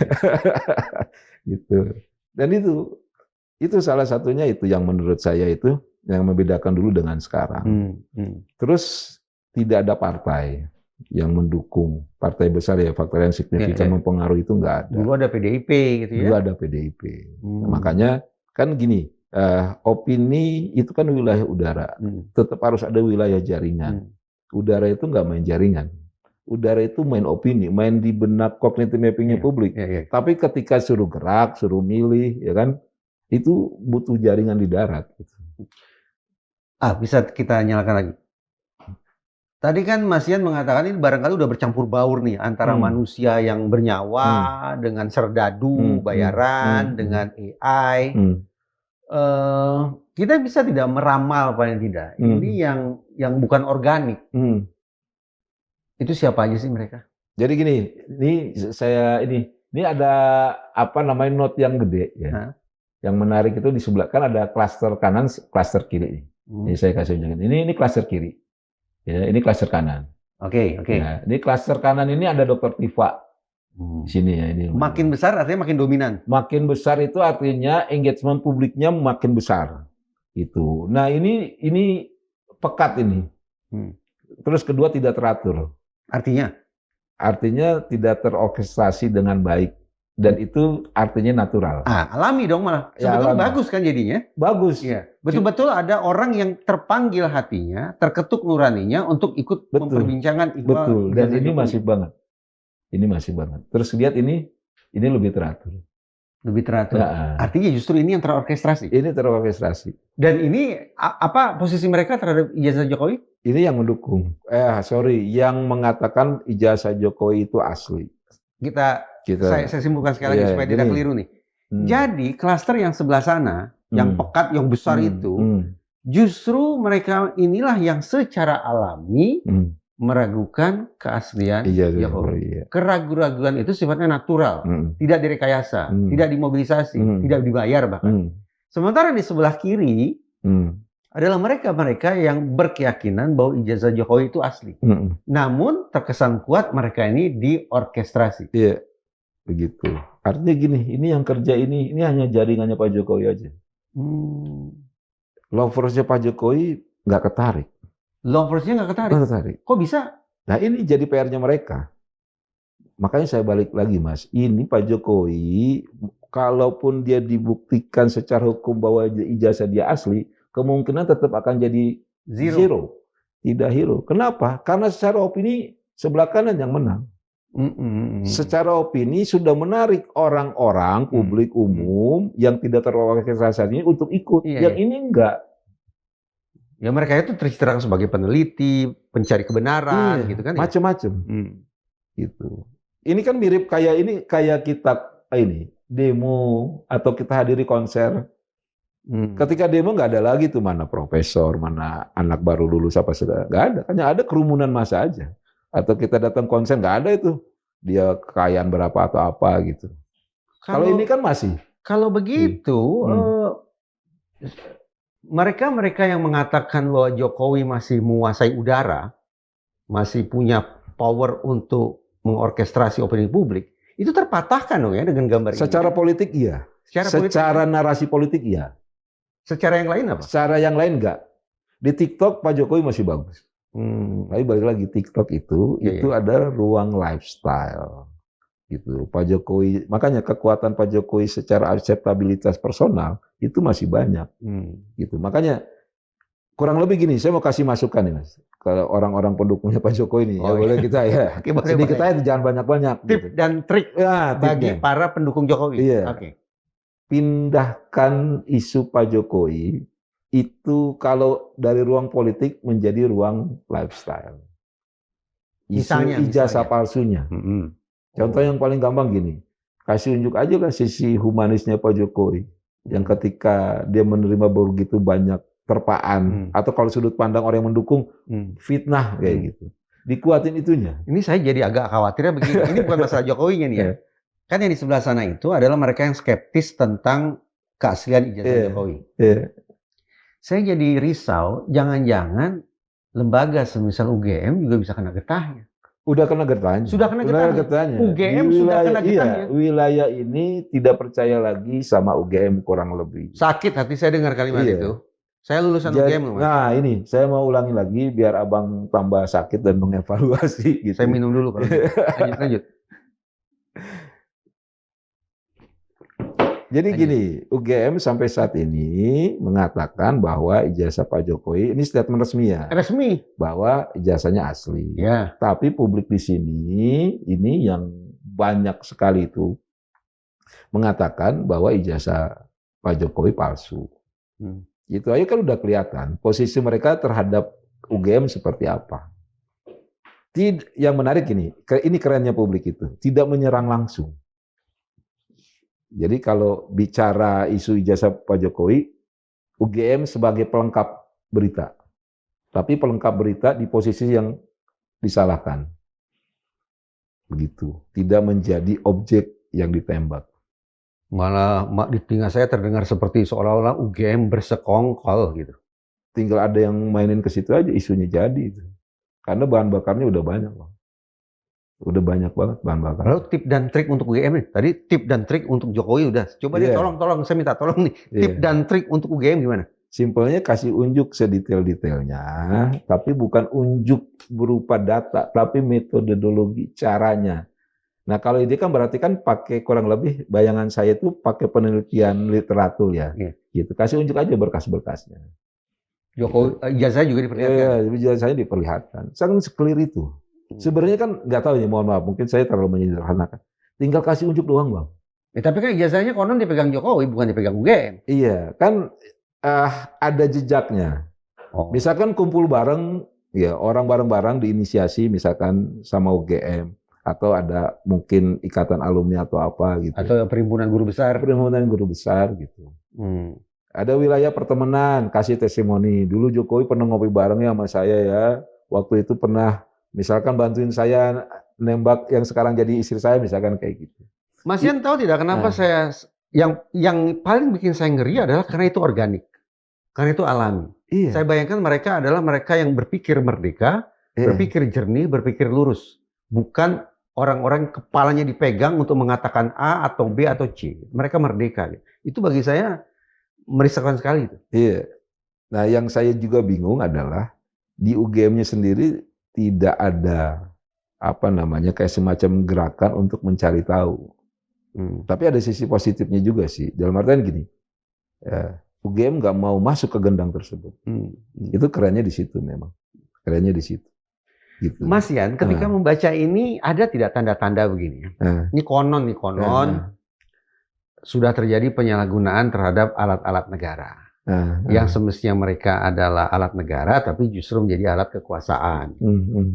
Gitu. Dan itu salah satunya itu yang menurut saya itu yang membedakan dulu dengan sekarang. Terus tidak ada partai yang mendukung, partai besar ya, faktor yang signifikan mempengaruhi itu nggak ada. Dulu ada PDIP gitu ya? Dulu ada PDIP. Makanya kan gini, opini itu kan wilayah udara, tetap harus ada wilayah jaringan. Udara itu nggak main jaringan, udara itu main opini, main di benak cognitive mappingnya publik. Tapi ketika suruh gerak, suruh milih, ya kan, itu butuh jaringan di darat. Gitu. Bisa kita nyalakan lagi. Tadi kan Mas Ian mengatakan ini barangkali udah bercampur baur nih antara manusia yang bernyawa dengan serdadu bayaran dengan AI. Kita bisa tidak meramal paling tidak. Ini yang bukan organik. Itu siapa aja sih mereka? Jadi gini, ini ada apa namanya note yang gede ya. Yang menarik itu di sebelah kan ada klaster kanan, klaster kiri. Jadi saya kasih unjukan. Ini klaster kiri. Ya, ini klaster kanan. Oke. Ya, ini klaster kanan ini ada Dr. Tifa. Sini ya ini. Makin besar artinya makin dominan. Makin besar itu artinya engagement publiknya makin besar. Itu. Nah, ini pekat ini. Terus kedua tidak teratur. Artinya tidak terorkestrasi dengan baik. Dan itu artinya natural. Alami dong malah. Sebetulnya bagus kan jadinya? Bagus. Ya. Betul-betul ada orang yang terpanggil hatinya, terketuk nuraninya untuk ikut memperbincangkan. Betul. Dan ini masih banget. Ini masih banget. Terus lihat ini lebih teratur. Lebih teratur. Artinya justru ini yang terorkestrasi. Ini terorkestrasi. Dan ini apa posisi mereka terhadap ijazah Jokowi? Ini yang mendukung. Yang mengatakan ijazah Jokowi itu asli. Saya simpulkan sekali lagi supaya tidak keliru nih. Jadi klaster yang sebelah sana, yang pekat, yang besar itu, justru mereka inilah yang secara alami meragukan keaslian Jokowi. Keraguan-raguan itu sifatnya natural, tidak direkayasa, tidak dimobilisasi, tidak dibayar bahkan. Sementara di sebelah kiri adalah mereka yang berkeyakinan bahwa ijazah Jokowi itu asli. Namun terkesan kuat mereka ini diorkestrasi. Iya, begitu. Artinya gini, ini yang kerja ini hanya jaringannya Pak Jokowi aja. Loversnya Pak Jokowi nggak ketarik. Loversnya nggak ketarik? Nggak ketarik. Kok bisa? Nah ini jadi PR-nya mereka. Makanya saya balik lagi Mas, ini Pak Jokowi, kalaupun dia dibuktikan secara hukum bahwa ijazah dia asli, kemungkinan tetap akan jadi zero. Tidak hero. Kenapa? Karena secara opini sebelah kanan yang menang. Secara opini sudah menarik orang-orang publik umum yang tidak terorganisasi untuk ikut. Yang ini enggak. Ya mereka itu terang sebagai peneliti, pencari kebenaran, gitu kan? Macam-macam. Gitu. Ini kan mirip kayak kita ini demo atau kita hadiri konser. Ketika demo nggak ada lagi tuh mana profesor, mana anak baru lulus apa sudah nggak ada. Hanya ada kerumunan massa aja. Atau kita datang konser nggak ada itu dia kekayaan berapa atau apa gitu. Kalau ini kan masih. Kalau begitu, mereka yang mengatakan bahwa Jokowi masih menguasai udara, masih punya power untuk mengorkestrasi opini publik, itu terpatahkan dong ya dengan gambar ini. Secara politik iya. Secara narasi politik iya. Secara yang lain apa? Secara yang lain enggak. Di TikTok Pak Jokowi masih bagus. Tapi balik lagi TikTok itu ada ruang lifestyle. Gitu. Pak Jokowi, makanya kekuatan Pak Jokowi secara akseptabilitas personal itu masih banyak. Gitu. Makanya kurang lebih gini, saya mau kasih masukan nih Mas. Kalau orang-orang pendukungnya Pak Jokowi ini, boleh kita ya. Sedikit aja, jangan banyak-banyak. Tip gitu. Dan trik bagi para pendukung Jokowi. Iya. Pindahkan isu Pak Jokowi itu kalau dari ruang politik menjadi ruang lifestyle. Misalnya ijazah palsunya. Contoh yang paling gampang gini, kasih unjuk aja lah sisi humanisnya Pak Jokowi. Yang ketika dia menerima begitu banyak terpaan, atau kalau sudut pandang orang yang mendukung, fitnah kayak gitu. Dikuatin itunya. Ini saya jadi agak khawatirnya begini, ini bukan masalah Jokowinya nih ya. Kan yang di sebelah sana itu adalah mereka yang skeptis tentang keaslian ijazah Jokowi. Saya jadi risau, jangan-jangan lembaga semisal UGM juga bisa kena getahnya. Udah kena getahnya. Sudah kena getahnya. UGM sudah kena getahnya. Wilayah ini tidak percaya lagi sama UGM kurang lebih. Sakit hati saya dengar kalimat itu. Saya lulusan UGM loh. Nah ini, saya mau ulangi lagi biar abang tambah sakit dan mengevaluasi. Gitu. Saya minum dulu kalau lanjut. Jadi gini, UGM sampai saat ini mengatakan bahwa ijazah Pak Jokowi, ini statement resmi ya. Resmi. Bahwa ijazahnya asli. Ya. Tapi publik di sini, ini yang banyak sekali itu, mengatakan bahwa ijazah Pak Jokowi palsu. Itu aja kan udah kelihatan, posisi mereka terhadap UGM seperti apa. Yang menarik ini kerennya publik itu, tidak menyerang langsung. Jadi kalau bicara isu ijazah Pak Jokowi, UGM sebagai pelengkap berita. Tapi pelengkap berita di posisi yang disalahkan. Begitu. Tidak menjadi objek yang ditembak. Malah di telinga saya terdengar seperti seolah-olah UGM bersekongkol gitu. Tinggal ada yang mainin ke situ aja isunya jadi. Karena bahan bakarnya udah banyak, Bang. Udah banyak banget bahan bakar. Lalu tip dan trik untuk UGM nih. Tadi tip dan trik untuk Jokowi udah. Coba deh tolong saya minta tolong nih. Tip dan trik untuk UGM gimana? Simpelnya kasih unjuk sedetail-detailnya, tapi bukan unjuk berupa data, tapi metodologi caranya. Nah kalau ini kan berarti kan pakai kurang lebih bayangan saya itu pakai penelitian literatur ya. Gitu. Kasih unjuk aja berkas-berkasnya. Jokowi ijazah juga diperlihatkan. Iya, ijazahnya diperlihatkan. Sangat clear itu. Sebenarnya kan nggak tahu ya, mohon maaf, mungkin saya terlalu menyederhanakan. Tinggal kasih unjuk doang, Bang. Tapi kan ijazahnya konon dipegang Jokowi, bukan dipegang UGM. Iya, kan ada jejaknya. Misalkan kumpul bareng, ya orang bareng-bareng diinisiasi, misalkan sama UGM, atau ada mungkin ikatan alumni atau apa gitu. Atau perhimpunan guru besar. Perhimpunan guru besar gitu. Ada wilayah pertemanan, kasih testimoni. Dulu Jokowi pernah ngopi bareng ya sama saya ya. Waktu itu pernah misalkan bantuin saya nembak yang sekarang jadi istri saya, misalkan kayak gitu. Mas Yan tahu tidak kenapa saya yang paling bikin saya ngeri adalah karena itu organik, karena itu alami. Saya bayangkan mereka adalah mereka yang berpikir merdeka, berpikir jernih, berpikir lurus, bukan orang-orang kepalanya dipegang untuk mengatakan A atau B atau C. Mereka merdeka. Itu bagi saya merisaukan sekali itu. Iya. Nah, yang saya juga bingung adalah di UGM-nya sendiri tidak ada kayak semacam gerakan untuk mencari tahu. Tapi ada sisi positifnya juga sih. Dalam artian gini, UGM nggak mau masuk ke gendang tersebut. Itu kerennya di situ memang. Kerennya di situ. Gitu. Mas Yan, ketika membaca ini ada tidak tanda-tanda begini? Ini konon sudah terjadi penyalahgunaan terhadap alat-alat negara. Yang semestinya mereka adalah alat negara, tapi justru menjadi alat kekuasaan.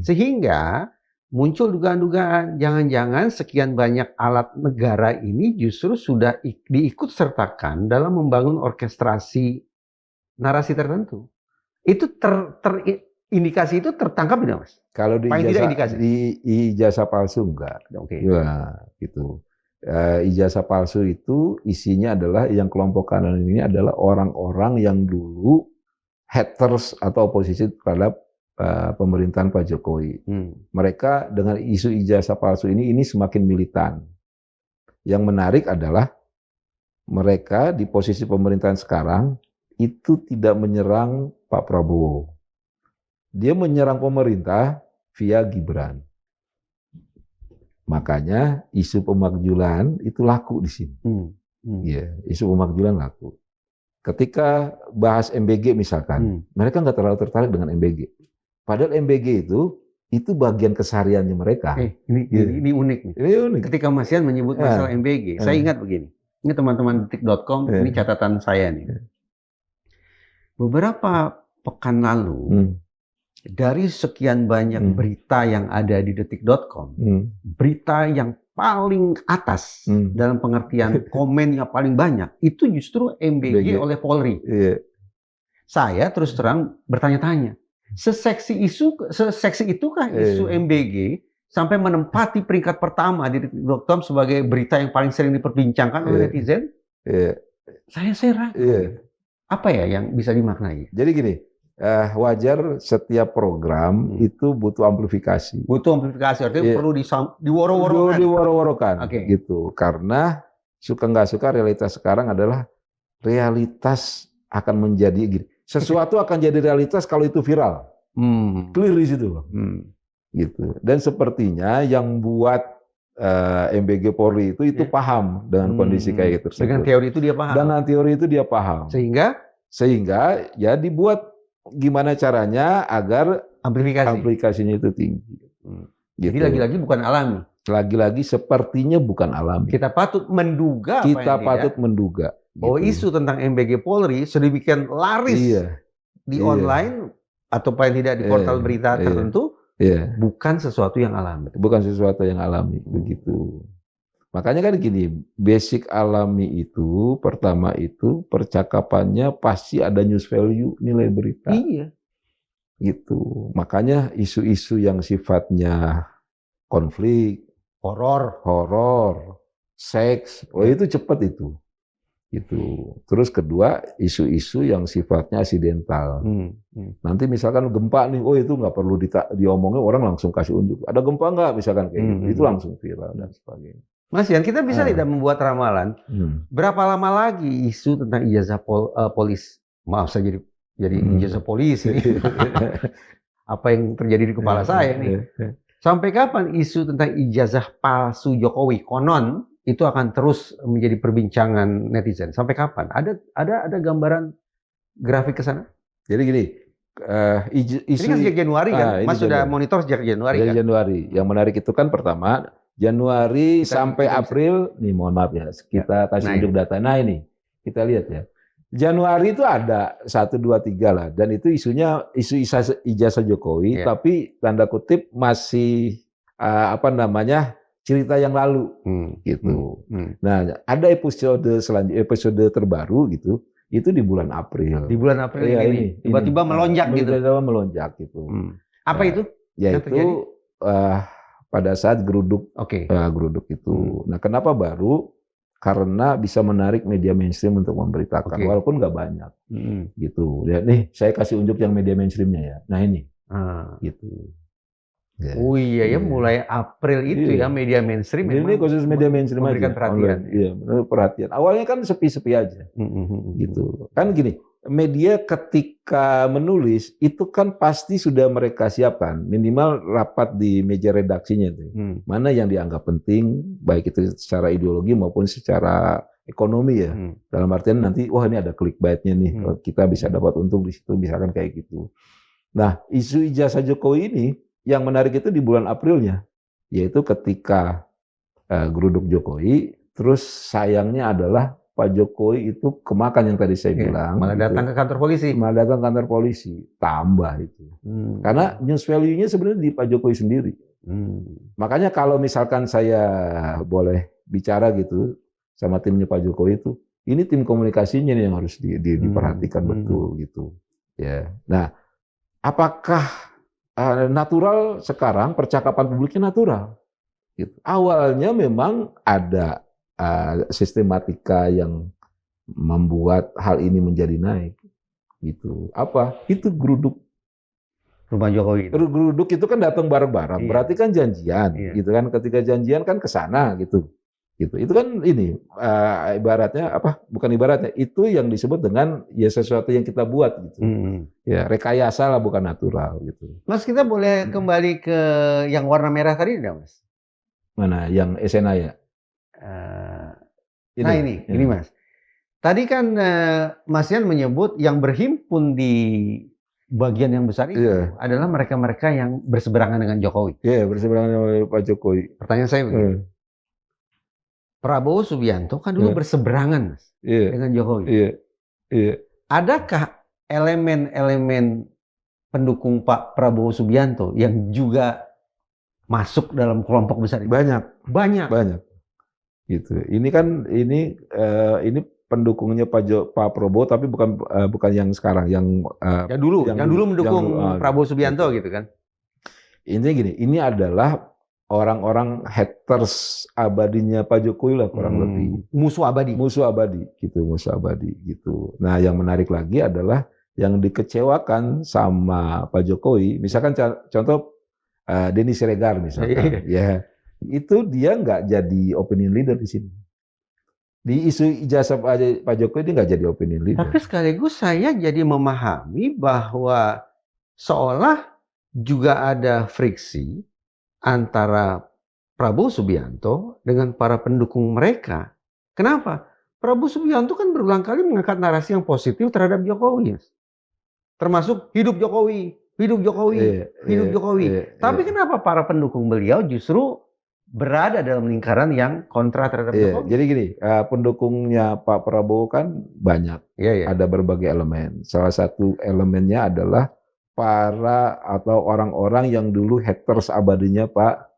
Sehingga muncul dugaan-dugaan, jangan-jangan sekian banyak alat negara ini justru sudah diikut-sertakan dalam membangun orkestrasi narasi tertentu. Itu indikasi itu tertangkap tidak, Mas? Kalau di ijazah palsu enggak. Ya, gitu. Ijazah palsu itu isinya adalah yang kelompok kanan ini adalah orang-orang yang dulu haters atau oposisi terhadap pemerintahan Pak Jokowi. Mereka dengan isu ijazah palsu ini semakin militan. Yang menarik adalah mereka di posisi pemerintahan sekarang itu tidak menyerang Pak Prabowo. Dia menyerang pemerintah via Gibran. Makanya isu pemakzulan itu laku di sini. Ya, isu pemakzulan laku. Ketika bahas MBG misalkan, mereka nggak terlalu tertarik dengan MBG. Padahal MBG itu bagian kesehariannya mereka. Ini unik nih. Ini unik. Ketika Mas Yan menyebut masalah MBG, saya ingat begini. Ini teman-teman detik.com, ini catatan saya nih. Beberapa pekan lalu, dari sekian banyak berita yang ada di detik.com, berita yang paling atas dalam pengertian komen yang paling banyak, itu justru MBG oleh Polri. Saya terus terang bertanya-tanya, seseksi itukah isu MBG sampai menempati peringkat pertama di detik.com sebagai berita yang paling sering diperbincangkan oleh netizen? Saya ragu. Apa ya yang bisa dimaknai? Jadi gini, wajar setiap program itu butuh amplifikasi. Butuh amplifikasi, artinya perlu diworo-worokan. Diworo-worokan, gitu. Karena suka nggak suka realitas sekarang adalah realitas akan menjadi gini. Sesuatu akan jadi realitas kalau itu viral. Clear di situ, Bang. Gitu. Dan sepertinya yang buat MBG Polri itu paham dengan kondisi kayak gitu. Dengan teori itu dia paham. Dengan teori itu dia paham. Sehingga ya dibuat gimana caranya agar amplifikasinya itu tinggi. Gitu. Jadi lagi-lagi bukan alami. Lagi-lagi sepertinya bukan alami. Kita patut menduga. Bahwa isu tentang MBG Polri sedemikian laris di online atau paling tidak di portal berita tertentu, bukan sesuatu yang alami. Bukan sesuatu yang alami, begitu. Makanya kan gini, basic alami itu, pertama itu percakapannya pasti ada news value, nilai berita. Iya. Gitu. Makanya isu-isu yang sifatnya konflik, horor, seks, itu cepat itu. Gitu. Terus kedua, isu-isu yang sifatnya aksidental. Nanti misalkan gempa nih, itu nggak perlu diomongin, orang langsung kasih unjuk. Ada gempa nggak misalkan kayak gitu, itu langsung viral dan sebagainya. Mas Yan, kita bisa tidak membuat ramalan berapa lama lagi isu tentang ijazah polis, maaf saya jadi ijazah polisi, apa yang terjadi di kepala saya nih. Sampai kapan isu tentang ijazah palsu Jokowi konon itu akan terus menjadi perbincangan netizen? Sampai kapan? Ada gambaran grafik ke sana? Jadi gini, ini kan sejak Januari kan? Mas sudah monitor sejak Januari kan? Januari. Yang menarik itu kan pertama Januari sampai April, nih mohon maaf ya, kita kasih unjuk data. Nah ini, kita lihat ya. Januari itu ada 1, 2, 3 lah, dan itu isunya isu ijazah Jokowi, tapi tanda kutip masih cerita yang lalu, gitu. Nah, ada episode terbaru gitu, itu di bulan April. Di bulan April ini, tiba-tiba melonjak gitu. Tiba-tiba melonjak gitu. Apa itu? Yaitu pada saat geruduk, geruduk itu. Nah, kenapa baru? Karena bisa menarik media mainstream untuk memberitakan, walaupun nggak banyak, gitu. Ya, nih, saya kasih unjuk yang media mainstreamnya ya. Nah ini, gitu. Ya. Oh iya ya, mulai April itu ya media mainstream. Ini khusus media mainstream memberikan perhatian. Iya, perhatian. Awalnya kan sepi-sepi aja, gitu. Kan gini, media ketika menulis itu kan pasti sudah mereka siapkan minimal rapat di meja redaksinya itu. Mana yang dianggap penting baik itu secara ideologi maupun secara ekonomi ya. Dalam artian nanti wah ini ada clickbait-nya nih, kita bisa dapat untung di situ misalkan kayak gitu. Nah, isu ijazah Jokowi ini yang menarik itu di bulan Aprilnya, yaitu ketika geruduk Jokowi, terus sayangnya adalah Pak Jokowi itu kemakan yang tadi saya bilang. Malah datang ke kantor polisi. Malah datang ke kantor polisi. Tambah itu. Karena news value-nya sebenarnya di Pak Jokowi sendiri. Makanya kalau misalkan saya boleh bicara gitu sama timnya Pak Jokowi itu, ini tim komunikasinya yang harus diperhatikan betul gitu. Ya. Nah, apakah natural sekarang percakapan publiknya natural? Gitu. Awalnya memang ada sistematika yang membuat hal ini menjadi naik, gitu. Apa? Itu geruduk rumah Jokowi. Geruduk itu kan datang bareng-bareng, berarti kan janjian, gitu kan? Ketika janjian kan ke sana, gitu. Itu kan ini ibaratnya apa? Bukan ibaratnya, itu yang disebut dengan ya sesuatu yang kita buat, gitu. Ya rekayasa lah, bukan natural, gitu. Mas, kita boleh kembali ke yang warna merah tadi enggak, Mas? Mana? Yang SNA ya? Nah ini Mas. Tadi kan Mas Yan menyebut yang berhimpun di bagian yang besar itu adalah mereka-mereka yang berseberangan dengan Jokowi. Iya, berseberangan dengan Pak Jokowi. Pertanyaan saya begini. Prabowo Subianto kan dulu berseberangan Mas, dengan Jokowi. Adakah elemen-elemen pendukung Pak Prabowo Subianto yang juga masuk dalam kelompok besar itu? Banyak. Gitu. Ini kan ini pendukungnya Pak Prabowo tapi bukan yang sekarang, yang dulu mendukung Prabowo Subianto gitu kan. Intinya gini, ini adalah orang-orang haters abadinya Pak Jokowi lah kurang lebih. Musuh abadi gitu. Nah, yang menarik lagi adalah yang dikecewakan sama Pak Jokowi, misalkan contoh Denny Siregar misalkan, itu dia nggak jadi opinion leader di sini. Di isu ijazah Pak Jokowi dia nggak jadi opinion leader. Tapi sekaligus saya jadi memahami bahwa seolah juga ada friksi antara Prabowo Subianto dengan para pendukung mereka. Kenapa? Prabowo Subianto kan berulang kali mengangkat narasi yang positif terhadap Jokowi. Termasuk hidup Jokowi. Tapi kenapa para pendukung beliau justru berada dalam lingkaran yang kontra terhadap Jokowi? Jadi gini, pendukungnya Pak Prabowo kan banyak. Ada berbagai elemen. Salah satu elemennya adalah para atau orang-orang yang dulu haters abadinya Pak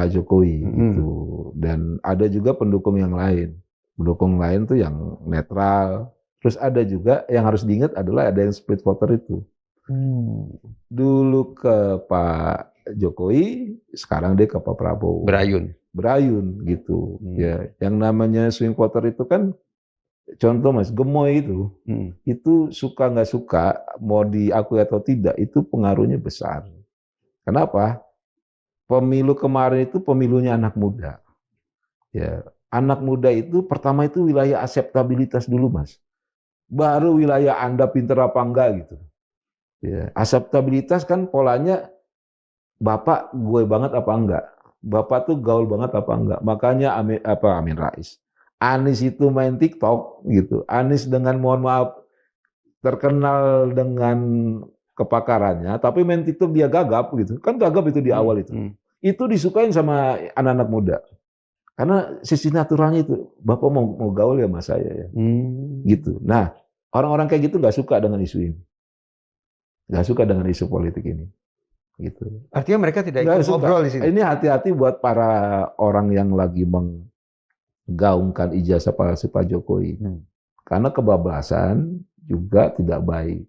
Jokowi gitu. Dan ada juga pendukung yang lain. Pendukung lain tuh yang netral. Terus ada juga yang harus diingat adalah ada yang split voter itu. Dulu ke Pak Jokowi, sekarang dia ke Pak Prabowo. Berayun gitu. Ya, yang namanya swing voter itu kan contoh Mas, gemoy itu suka nggak suka, mau diakui atau tidak, itu pengaruhnya besar. Kenapa? Pemilu kemarin itu pemilunya anak muda. Ya, anak muda itu pertama itu wilayah akseptabilitas dulu Mas. Baru wilayah Anda pinter apa enggak gitu. Ya, akseptabilitas kan polanya Bapak gue banget apa enggak. Bapak tuh gaul banget apa enggak. Makanya Amin Rais. Anies itu main TikTok gitu. Anies dengan mohon maaf terkenal dengan kepakarannya, tapi main TikTok dia gagap gitu. Kan gagap itu di awal itu. Itu disukain sama anak-anak muda. Karena sisi naturalnya itu, Bapak mau gaul ya sama saya ya. Gitu. Nah, orang-orang kayak gitu nggak suka dengan isu ini. Nggak suka dengan isu politik ini. Gitu. Artinya mereka tidak ikut ngobrol di sini. Ini hati-hati buat para orang yang lagi gaungkan ijazah palsu Pak Jokowi. Karena kebablasan juga tidak baik.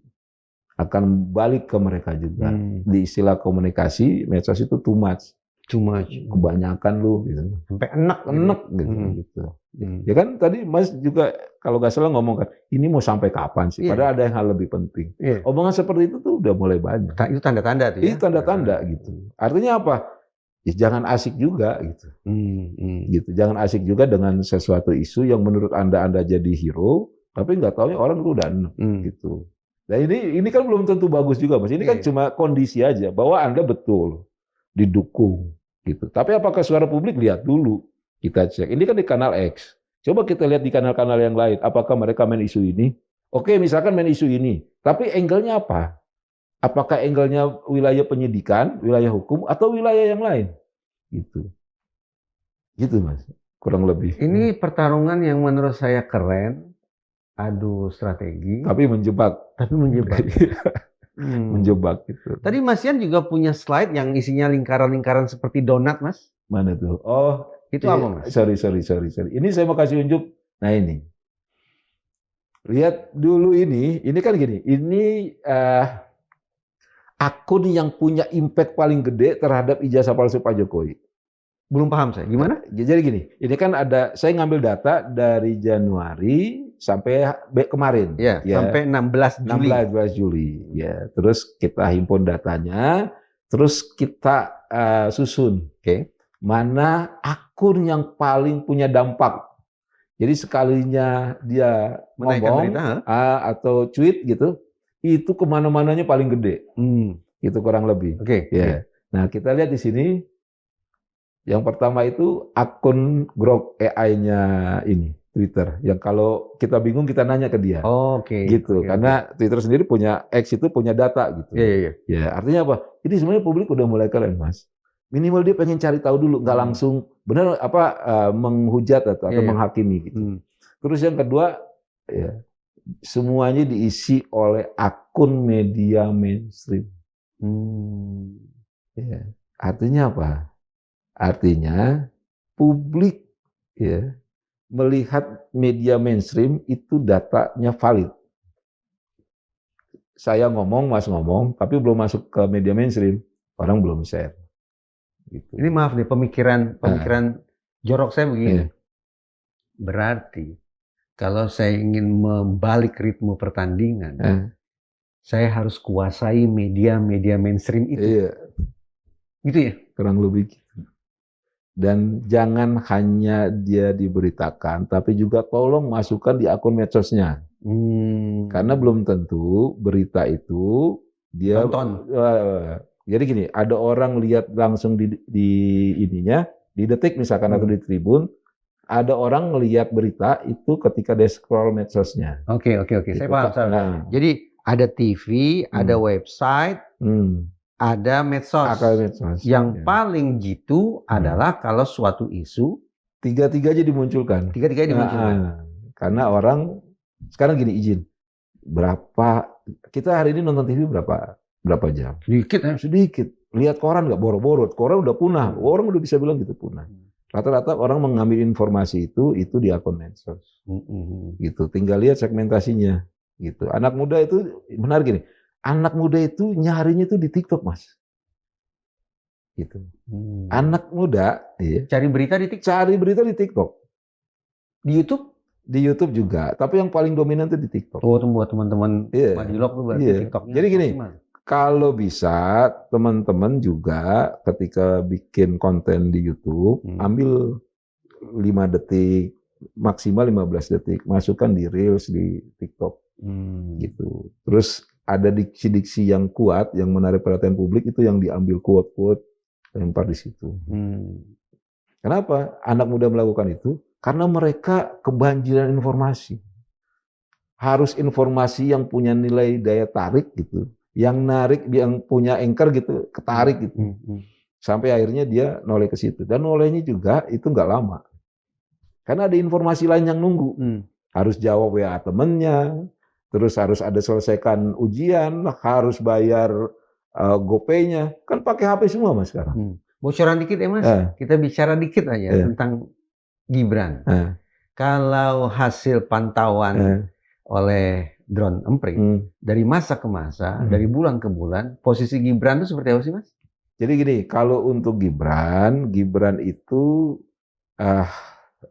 Akan balik ke mereka juga. Di istilah komunikasi, medsos itu too much. Kebanyakan lu gitu. Sampai enek gitu. Ya kan tadi Mas juga kalau nggak salah ngomong kan, ini mau sampai kapan sih? Padahal ada yang hal lebih penting. Omongan seperti itu tuh udah mulai banyak. Itu tanda-tanda tuh ya? Itu tanda-tanda gitu. Artinya apa? Ya, jangan asik juga gitu. Gitu. Jangan asik juga dengan sesuatu isu yang menurut Anda jadi hero, Tapi nggak taunya orang itu udah 6 gitu. Nah ini kan belum tentu bagus juga Mas. Ini kan cuma kondisi aja bahwa Anda betul didukung gitu. Tapi apakah suara publik, lihat dulu. Kita cek. Ini kan di kanal X. Coba kita lihat di kanal-kanal yang lain. Apakah mereka main isu ini? Oke, misalkan main isu ini. Tapi angle-nya apa? Apakah angle-nya wilayah penyidikan, wilayah hukum, atau wilayah yang lain? Gitu. Gitu Mas. Kurang lebih. Ini pertarungan yang menurut saya keren. Adu strategi. Tapi menjebak. Menjebak gitu. Tadi Mas Yan juga punya slide yang isinya lingkaran-lingkaran seperti donat, Mas. Mana tuh? Oh, itu apa, Mas? Sorry. Ini saya mau kasih unjuk. Nah ini. Lihat dulu ini kan gini. Ini akun yang punya impact paling gede terhadap ijazah palsu Pak Jokowi. Belum paham saya. Gimana? Jadi gini, ini kan saya ngambil data dari Januari sampai kemarin. Ya, sampai 16 Juli. 16 Juli. Ya, terus kita himpun datanya, terus kita susun. Mana akun yang paling punya dampak. Jadi sekalinya dia ngomong atau tweet gitu, itu kemana-mananya paling gede. Itu kurang lebih. Ya. Nah, kita lihat di sini. Yang pertama itu akun Grok AI-nya ini, Twitter. Yang kalau kita bingung kita nanya ke dia. Gitu. Karena Twitter sendiri X itu punya data gitu. Ya, artinya apa? Ini sebenarnya publik udah mulai keren, Mas. Minimal dia pengen cari tahu dulu, nggak langsung benar menghujat atau menghakimi gitu. Terus yang kedua, ya, semuanya diisi oleh akun media mainstream. Ya, artinya apa? Artinya publik ya melihat media mainstream itu datanya valid. Saya ngomong, Mas ngomong, tapi belum masuk ke media mainstream, orang belum share. Gitu. Ini maaf nih pemikiran jorok saya begini. Berarti kalau saya ingin membalik ritme pertandingan, saya harus kuasai media mainstream itu. Gitu ya? Kurang lebih gitu. Dan jangan hanya dia diberitakan, tapi juga tolong masukkan di akun medsosnya. Karena belum tentu berita itu dia tonton. Jadi gini, ada orang lihat langsung di ininya, di Detik misalkan atau di Tribun, ada orang melihat berita itu ketika dia scroll medsosnya. Oke. Gitu. Saya paham. Jadi ada TV, ada website. Ada medsos. Yang paling jitu adalah kalau suatu isu tiga-tiga aja dimunculkan. Karena orang sekarang gini, izin berapa kita hari ini nonton TV berapa jam? Sedikit. Lihat koran nggak, boro-boro. Koran udah punah. Orang udah bisa bilang gitu punah. Rata-rata orang mengambil informasi itu di akun medsos. Gitu. Tinggal lihat segmentasinya. Gitu. Anak muda itu menarik gini. Anak muda itu nyarinya itu di TikTok, Mas. Gitu. Anak muda cari berita di TikTok. Di YouTube? Di YouTube juga. Tapi yang paling dominan itu di TikTok. Buat teman-teman Madilog itu berarti TikToknya. Jadi gini, kalau bisa teman-teman juga ketika bikin konten di YouTube, ambil 5 detik, maksimal 15 detik, masukkan di Reels di TikTok. Gitu. Terus ada diksi-diksi yang kuat, yang menarik perhatian publik, itu yang diambil quote-quote, lempar di situ. Kenapa anak muda melakukan itu? Karena mereka kebanjiran informasi. Harus informasi yang punya nilai daya tarik gitu, yang narik, yang punya anchor gitu, ketarik gitu. Sampai akhirnya dia noleh ke situ. Dan nolehnya juga itu nggak lama. Karena ada informasi lain yang nunggu. Harus jawab WA temennya, terus harus ada selesaikan ujian, harus bayar GoPay-nya. Kan pakai HP semua, Mas, sekarang. Bocoran dikit ya, Mas. Kita bicara dikit aja tentang Gibran. Kalau hasil pantauan oleh drone emprit, dari masa ke masa, dari bulan ke bulan, posisi Gibran itu seperti apa sih, Mas? Jadi gini, kalau untuk Gibran itu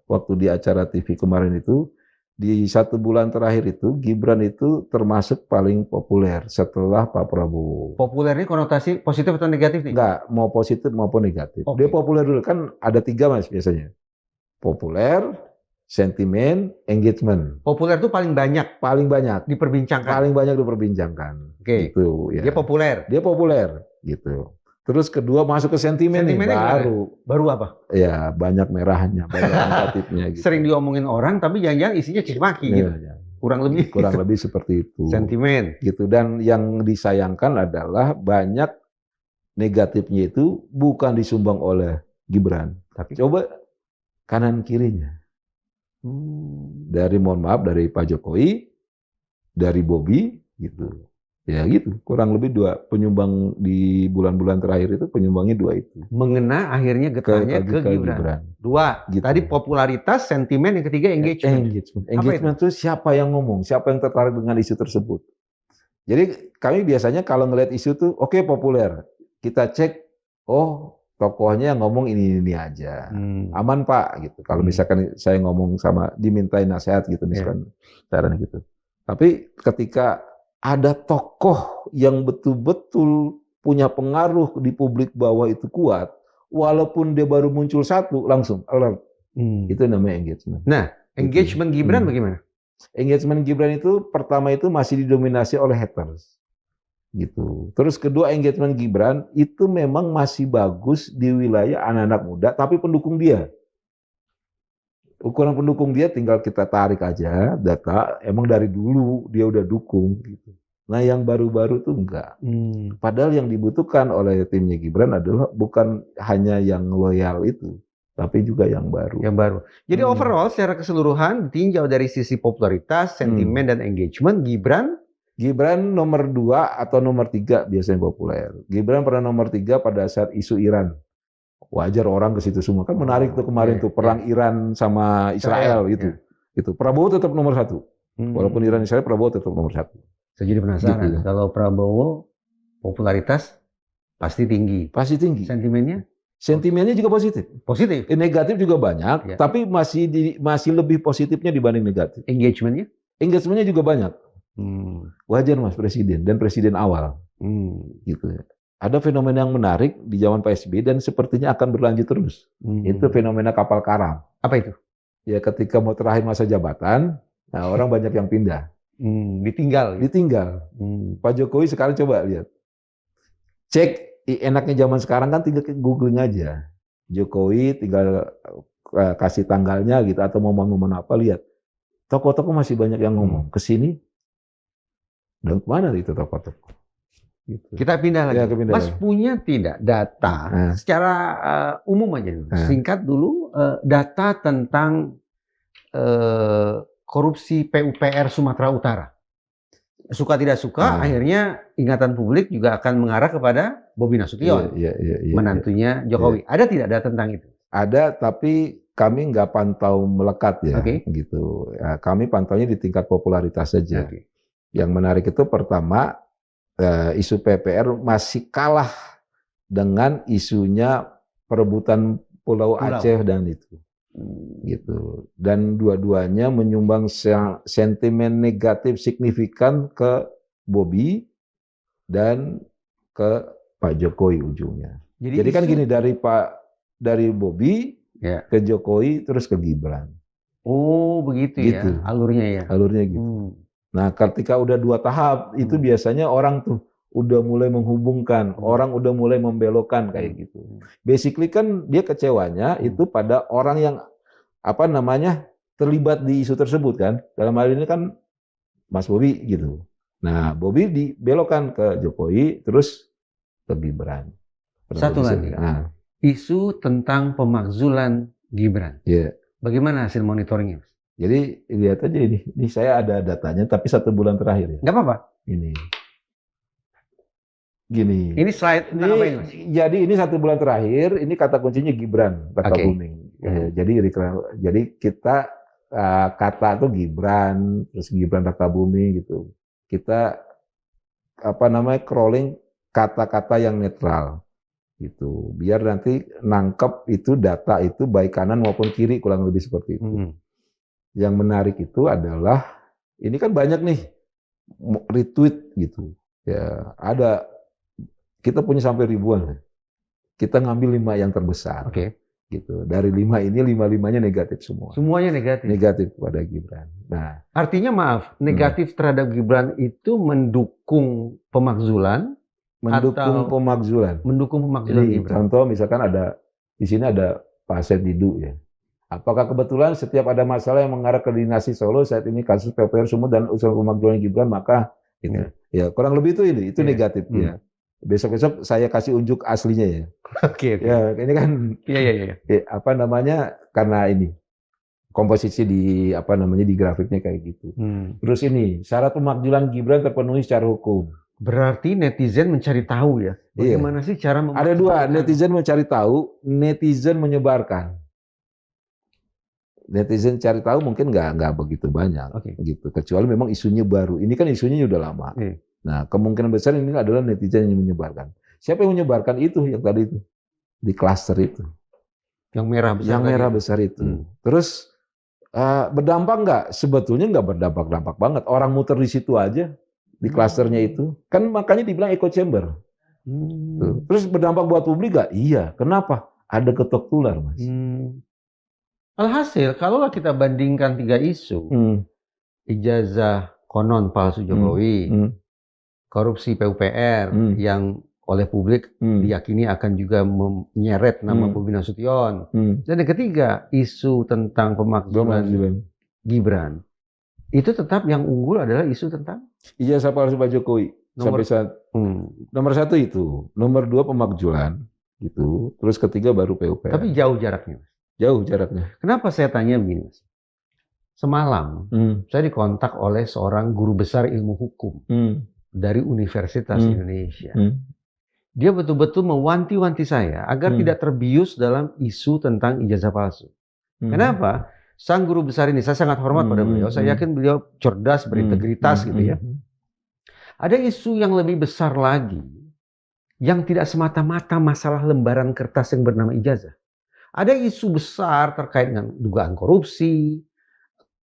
waktu di acara TV kemarin itu, di 1 bulan terakhir itu, Gibran itu termasuk paling populer setelah Pak Prabowo. Populer ini konotasi positif atau negatif nih? Enggak, mau positif maupun negatif. Dia populer dulu, kan ada 3, Mas, biasanya. Populer, sentimen, engagement. Populer itu paling banyak diperbincangkan. Paling banyak diperbincangkan. Oke. Gitu, ya. Dia populer. Dia populer, gitu. Terus kedua masuk ke sentimen nih, baru apa? Ya, banyak merahnya, banyak negatifnya. Gitu. Sering diomongin orang, tapi jangan-jangan isinya cimaki. Ya, gitu. ya. Kurang lebih seperti itu. Sentimen. Gitu. Dan yang disayangkan adalah banyak negatifnya itu bukan disumbang oleh Gibran, tapi coba kanan kirinya. Dari mohon maaf dari Pak Jokowi, dari Bobi, gitu. Ya gitu, kurang lebih 2 penyumbang di bulan-bulan terakhir itu penyumbangnya 2 itu. Mengena akhirnya getahnya ke Gibran. 2. Gitu. Tadi popularitas, sentimen, yang ketiga engagement. Engagement itu siapa yang ngomong, siapa yang tertarik dengan isu tersebut. Jadi kami biasanya kalau ngelihat isu tuh oke, populer, kita cek, oh tokohnya yang ngomong ini aja, aman Pak gitu. Kalau misalkan saya ngomong sama dimintain nasihat gitu misalkan, caranya gitu. Tapi ketika ada tokoh yang betul-betul punya pengaruh di publik bahwa itu kuat, walaupun dia baru muncul satu langsung alert, itu namanya engagement. Nah, engagement Gibran bagaimana? Engagement Gibran itu pertama itu masih didominasi oleh haters. Gitu. Terus kedua, engagement Gibran itu memang masih bagus di wilayah anak-anak muda, tapi pendukung dia. Ukuran pendukung dia tinggal kita tarik aja data, emang dari dulu dia udah dukung. Gitu. Nah yang baru-baru tuh enggak. Padahal yang dibutuhkan oleh timnya Gibran adalah bukan hanya yang loyal itu, tapi juga yang baru. Jadi overall secara keseluruhan ditinjau dari sisi popularitas, sentimen, dan engagement, Gibran nomor 2 atau nomor 3 biasanya populer. Gibran pernah nomor 3 pada saat isu Iran. Wajar orang ke situ semua. Kan menarik tuh kemarin tuh perang Iran sama Israel gitu. Gitu. Prabowo tetap nomor 1. Walaupun Iran Israel, Prabowo tetap nomor 1. Saya jadi penasaran. Gitu. Kalau Prabowo popularitas pasti tinggi. Pasti tinggi. Sentimennya juga positif. Negatif juga banyak, tapi masih lebih positifnya dibanding negatif. Engagementnya juga banyak. Wajar Mas Presiden dan Presiden awal, gitu. Ada fenomena yang menarik di zaman PSBY dan sepertinya akan berlanjut terus. Itu fenomena kapal karam. Apa itu? Ya ketika mau terakhir masa jabatan, nah orang banyak yang pindah, ditinggal. Pak Jokowi sekarang coba lihat, cek enaknya zaman sekarang kan tinggal googling aja, Jokowi tinggal kasih tanggalnya gitu atau momen-momen apa lihat, tokoh-tokoh masih banyak yang ngomong kesini. Dan kemana itu tokoh-tokoh? Gitu. Kita pindah lagi. Mas punya tidak data secara umum aja dulu. Singkat dulu data tentang korupsi PUPR Sumatera Utara. Suka tidak suka, akhirnya ingatan publik juga akan mengarah kepada Bobi Nasution, menantunya Jokowi. Ada tidak data tentang itu? Ada, tapi kami nggak pantau melekat ya, gitu. Ya, kami pantaunya di tingkat popularitas saja. Yang menarik itu pertama, isu PPR masih kalah dengan isunya perebutan Pulau Aceh dan itu. Gitu. Dan dua-duanya menyumbang sentimen negatif signifikan ke Bobi dan ke Pak Jokowi ujungnya. Jadi kan gini, dari Bobi ke Jokowi terus ke Gibran. Oh begitu gitu. Ya alurnya ya. Alurnya gitu. Nah, ketika udah 2 tahap, itu biasanya orang tuh udah mulai menghubungkan, orang udah mulai membelokkan kayak gitu. Basically kan dia kecewanya itu pada orang yang terlibat di isu tersebut kan. Dalam hal ini kan Mas Bobi gitu. Nah, Bobi dibelokkan ke Jokowi, terus ke Gibran. Satu lagi, isu tentang pemakzulan Gibran. Bagaimana hasil monitoringnya? Jadi lihat aja ini saya ada datanya, tapi 1 bulan terakhir ya. Nggak apa-apa. Gini. Ini slide ini, apa ini Mas? Jadi ini 1 bulan terakhir, ini kata kuncinya Gibran Raka Buming. Jadi kita kata tuh Gibran, terus Gibran Raka Buming gitu. Kita crawling kata-kata yang netral gitu. Biar nanti nangkep itu data itu baik kanan maupun kiri, kurang lebih seperti itu. Yang menarik itu adalah ini kan banyak nih retweet gitu. Ya, kita punya sampai ribuan. Kita ngambil 5 yang terbesar. gitu. Dari 5 ini 5-5-nya negatif semua. Semuanya negatif. Negatif kepada Gibran. Nah, artinya maaf, negatif terhadap Gibran itu mendukung pemakzulan, mendukung pemakzulan. Mendukung pemakzulan Ini Gibran. contoh misalkan ada di sini ada Pak Asep Didu ya. Apakah kebetulan setiap ada masalah yang mengarah ke dinasti Solo saat ini kasus PPR Sumut dan usul pemakzulan Gibran maka ini ya kurang lebih itu negatif ya. Besok-besok saya kasih unjuk aslinya ya. Oke. Ya, ini kan Iya. Apa namanya? Karena ini komposisi di di grafiknya kayak gitu. Terus ini syarat pemakzulan Gibran terpenuhi secara hukum. Berarti netizen mencari tahu ya. Bagaimana sih cara Ada dua, netizen mencari tahu, netizen menyebarkan. Netizen cari tahu mungkin nggak begitu banyak, gitu. Kecuali memang isunya baru. Ini kan isunya udah lama. Nah, kemungkinan besar ini adalah netizen yang menyebarkan. Siapa yang menyebarkan itu? Yang tadi itu di klaster itu. Yang merah besar. Yang merah besar itu. Terus berdampak nggak? Sebetulnya nggak berdampak banget. Orang muter di situ aja di klasternya itu. Kan makanya dibilang echo chamber. Terus berdampak buat publik nggak? Iya. Kenapa? Ada ketok tular, Mas. Alhasil, kalau kita bandingkan 3 isu, ijazah konon palsu Jokowi, korupsi PUPR yang oleh publik diyakini akan juga menyeret nama Bobi Nasution, dan yang ketiga isu tentang pemakzulan Gibran, itu tetap yang unggul adalah isu tentang ijazah palsu Pak Jokowi. Nomor 1 itu, nomor 2 pemakzulan, gitu. Terus ketiga baru PUPR. Tapi jauh jaraknya. Jauh jaraknya. Kenapa saya tanya begini, Mas? Semalam saya dikontak oleh seorang guru besar ilmu hukum dari Universitas Indonesia. Dia betul-betul mewanti-wanti saya agar tidak terbius dalam isu tentang ijazah palsu. Kenapa? Sang guru besar ini, saya sangat hormat pada beliau. Saya yakin beliau cerdas, berintegritas gitu ya. Ada isu yang lebih besar lagi, yang tidak semata-mata masalah lembaran kertas yang bernama ijazah. Ada isu besar terkait dengan dugaan korupsi,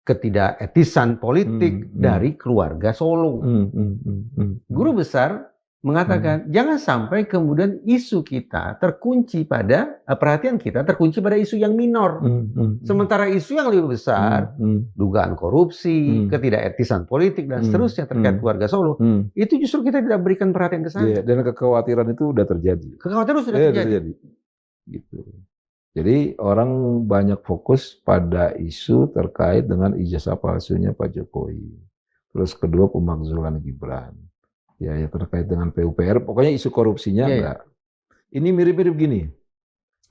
ketidaketisan politik dari keluarga Solo. Guru besar mengatakan, jangan sampai kemudian isu kita terkunci pada, perhatian kita terkunci pada isu yang minor. Sementara isu yang lebih besar, dugaan korupsi, ketidaketisan politik, dan seterusnya terkait keluarga Solo, itu justru kita tidak berikan perhatian ke sana. Dan kekhawatiran itu sudah terjadi. Kekhawatiran sudah terjadi. Gitu. Jadi orang banyak fokus pada isu terkait dengan ijazah palsunya Pak Jokowi. Terus kedua pemakzulan Gibran. Ya terkait dengan PUPR, pokoknya isu korupsinya enggak. Ini mirip-mirip gini.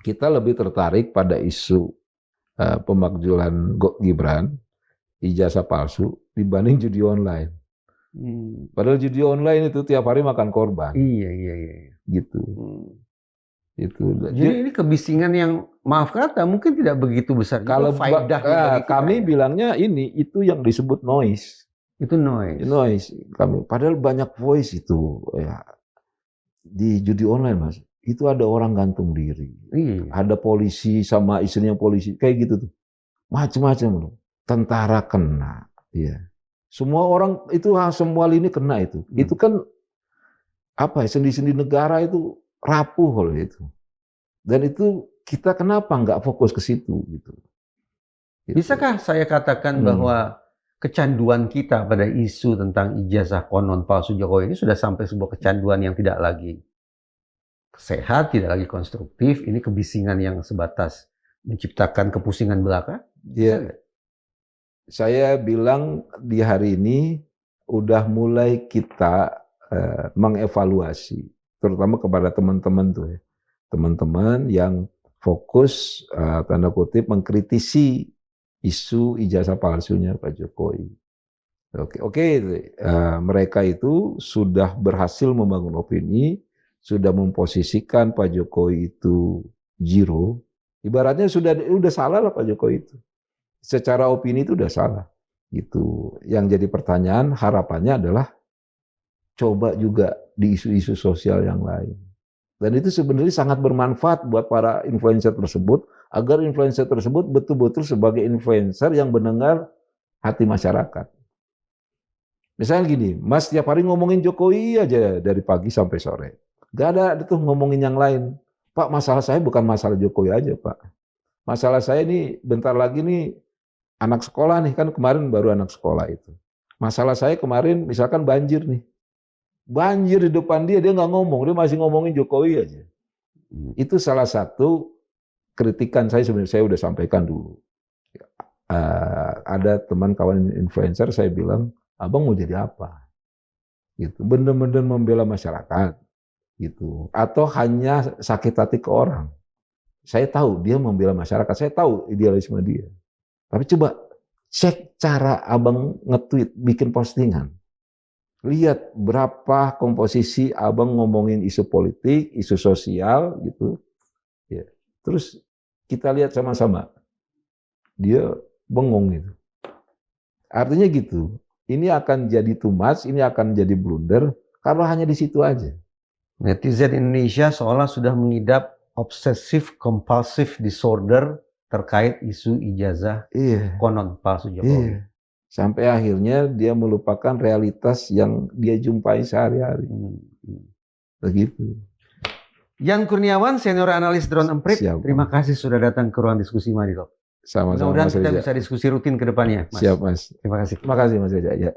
Kita lebih tertarik pada isu pemakzulan Gibran, ijazah palsu dibanding judi online. Padahal judi online itu tiap hari makan korban. Iya. Gitu. Itu. Jadi ini kebisingan yang maaf kata mungkin tidak begitu besar. Kalau kami bilangnya itu yang disebut noise. Itu noise. Noise. Padahal banyak voice itu ya di judi online, Mas. Itu ada orang gantung diri. Ada polisi sama istrinya polisi kayak gitu tuh. Macam-macam loh. Tentara kena, ya. Semua orang itu semua lini kena itu. Itu kan sendi-sendi negara itu rapuh loh itu. Dan itu kita kenapa nggak fokus ke situ gitu. Bisakah saya katakan bahwa kecanduan kita pada isu tentang ijazah konon palsu Jokowi ini sudah sampai sebuah kecanduan yang tidak lagi sehat, tidak lagi konstruktif, ini kebisingan yang sebatas menciptakan kepusingan belaka? Iya. Saya bilang di hari ini udah mulai kita mengevaluasi, terutama kepada teman-teman tuh ya. Teman-teman yang fokus tanda kutip mengkritisi isu ijazah palsunya Pak Jokowi. Oke, mereka itu sudah berhasil membangun opini, sudah memposisikan Pak Jokowi itu zero. Ibaratnya sudah salah lah Pak Jokowi itu. Secara opini itu udah salah. Gitu. Yang jadi pertanyaan harapannya adalah coba juga di isu-isu sosial yang lain. Dan itu sebenarnya sangat bermanfaat buat para influencer tersebut, agar influencer tersebut betul-betul sebagai influencer yang mendengar hati masyarakat. Misalnya gini, Mas tiap hari ngomongin Jokowi aja dari pagi sampai sore. Gak ada tuh ngomongin yang lain. Pak, masalah saya bukan masalah Jokowi aja, Pak. Masalah saya ini bentar lagi nih anak sekolah nih, kan kemarin baru anak sekolah itu. Masalah saya kemarin misalkan banjir nih. Banjir di depan dia nggak ngomong, dia masih ngomongin Jokowi aja. Itu salah satu kritikan saya sebenarnya, saya udah sampaikan dulu. Ada teman kawan influencer, saya bilang, abang mau jadi apa? Gitu, bener-bener membela masyarakat, gitu. Atau hanya sakit hati ke orang. Saya tahu dia membela masyarakat, saya tahu idealisme dia. Tapi coba cek cara abang nge-tweet, bikin postingan. Lihat berapa komposisi abang ngomongin isu politik, isu sosial, gitu. Ya. Terus kita lihat sama-sama. Dia bengong gitu. Artinya gitu. Ini akan jadi too much, ini akan jadi blunder kalau hanya di situ aja. Netizen Indonesia seolah sudah mengidap obsessive compulsive disorder terkait isu ijazah konon palsu Jokowi. Sampai akhirnya dia melupakan realitas yang dia jumpai sehari-hari. Begitu. Jan Kurniawan, senior analis Drone Emprit. Terima kasih sudah datang ke ruang diskusi Madilog. Sama-sama. Mudah-mudahan kita bisa diskusi rutin ke depannya, Mas. Siap, Mas. Terima kasih. Terima kasih, Mas Reza. Ya.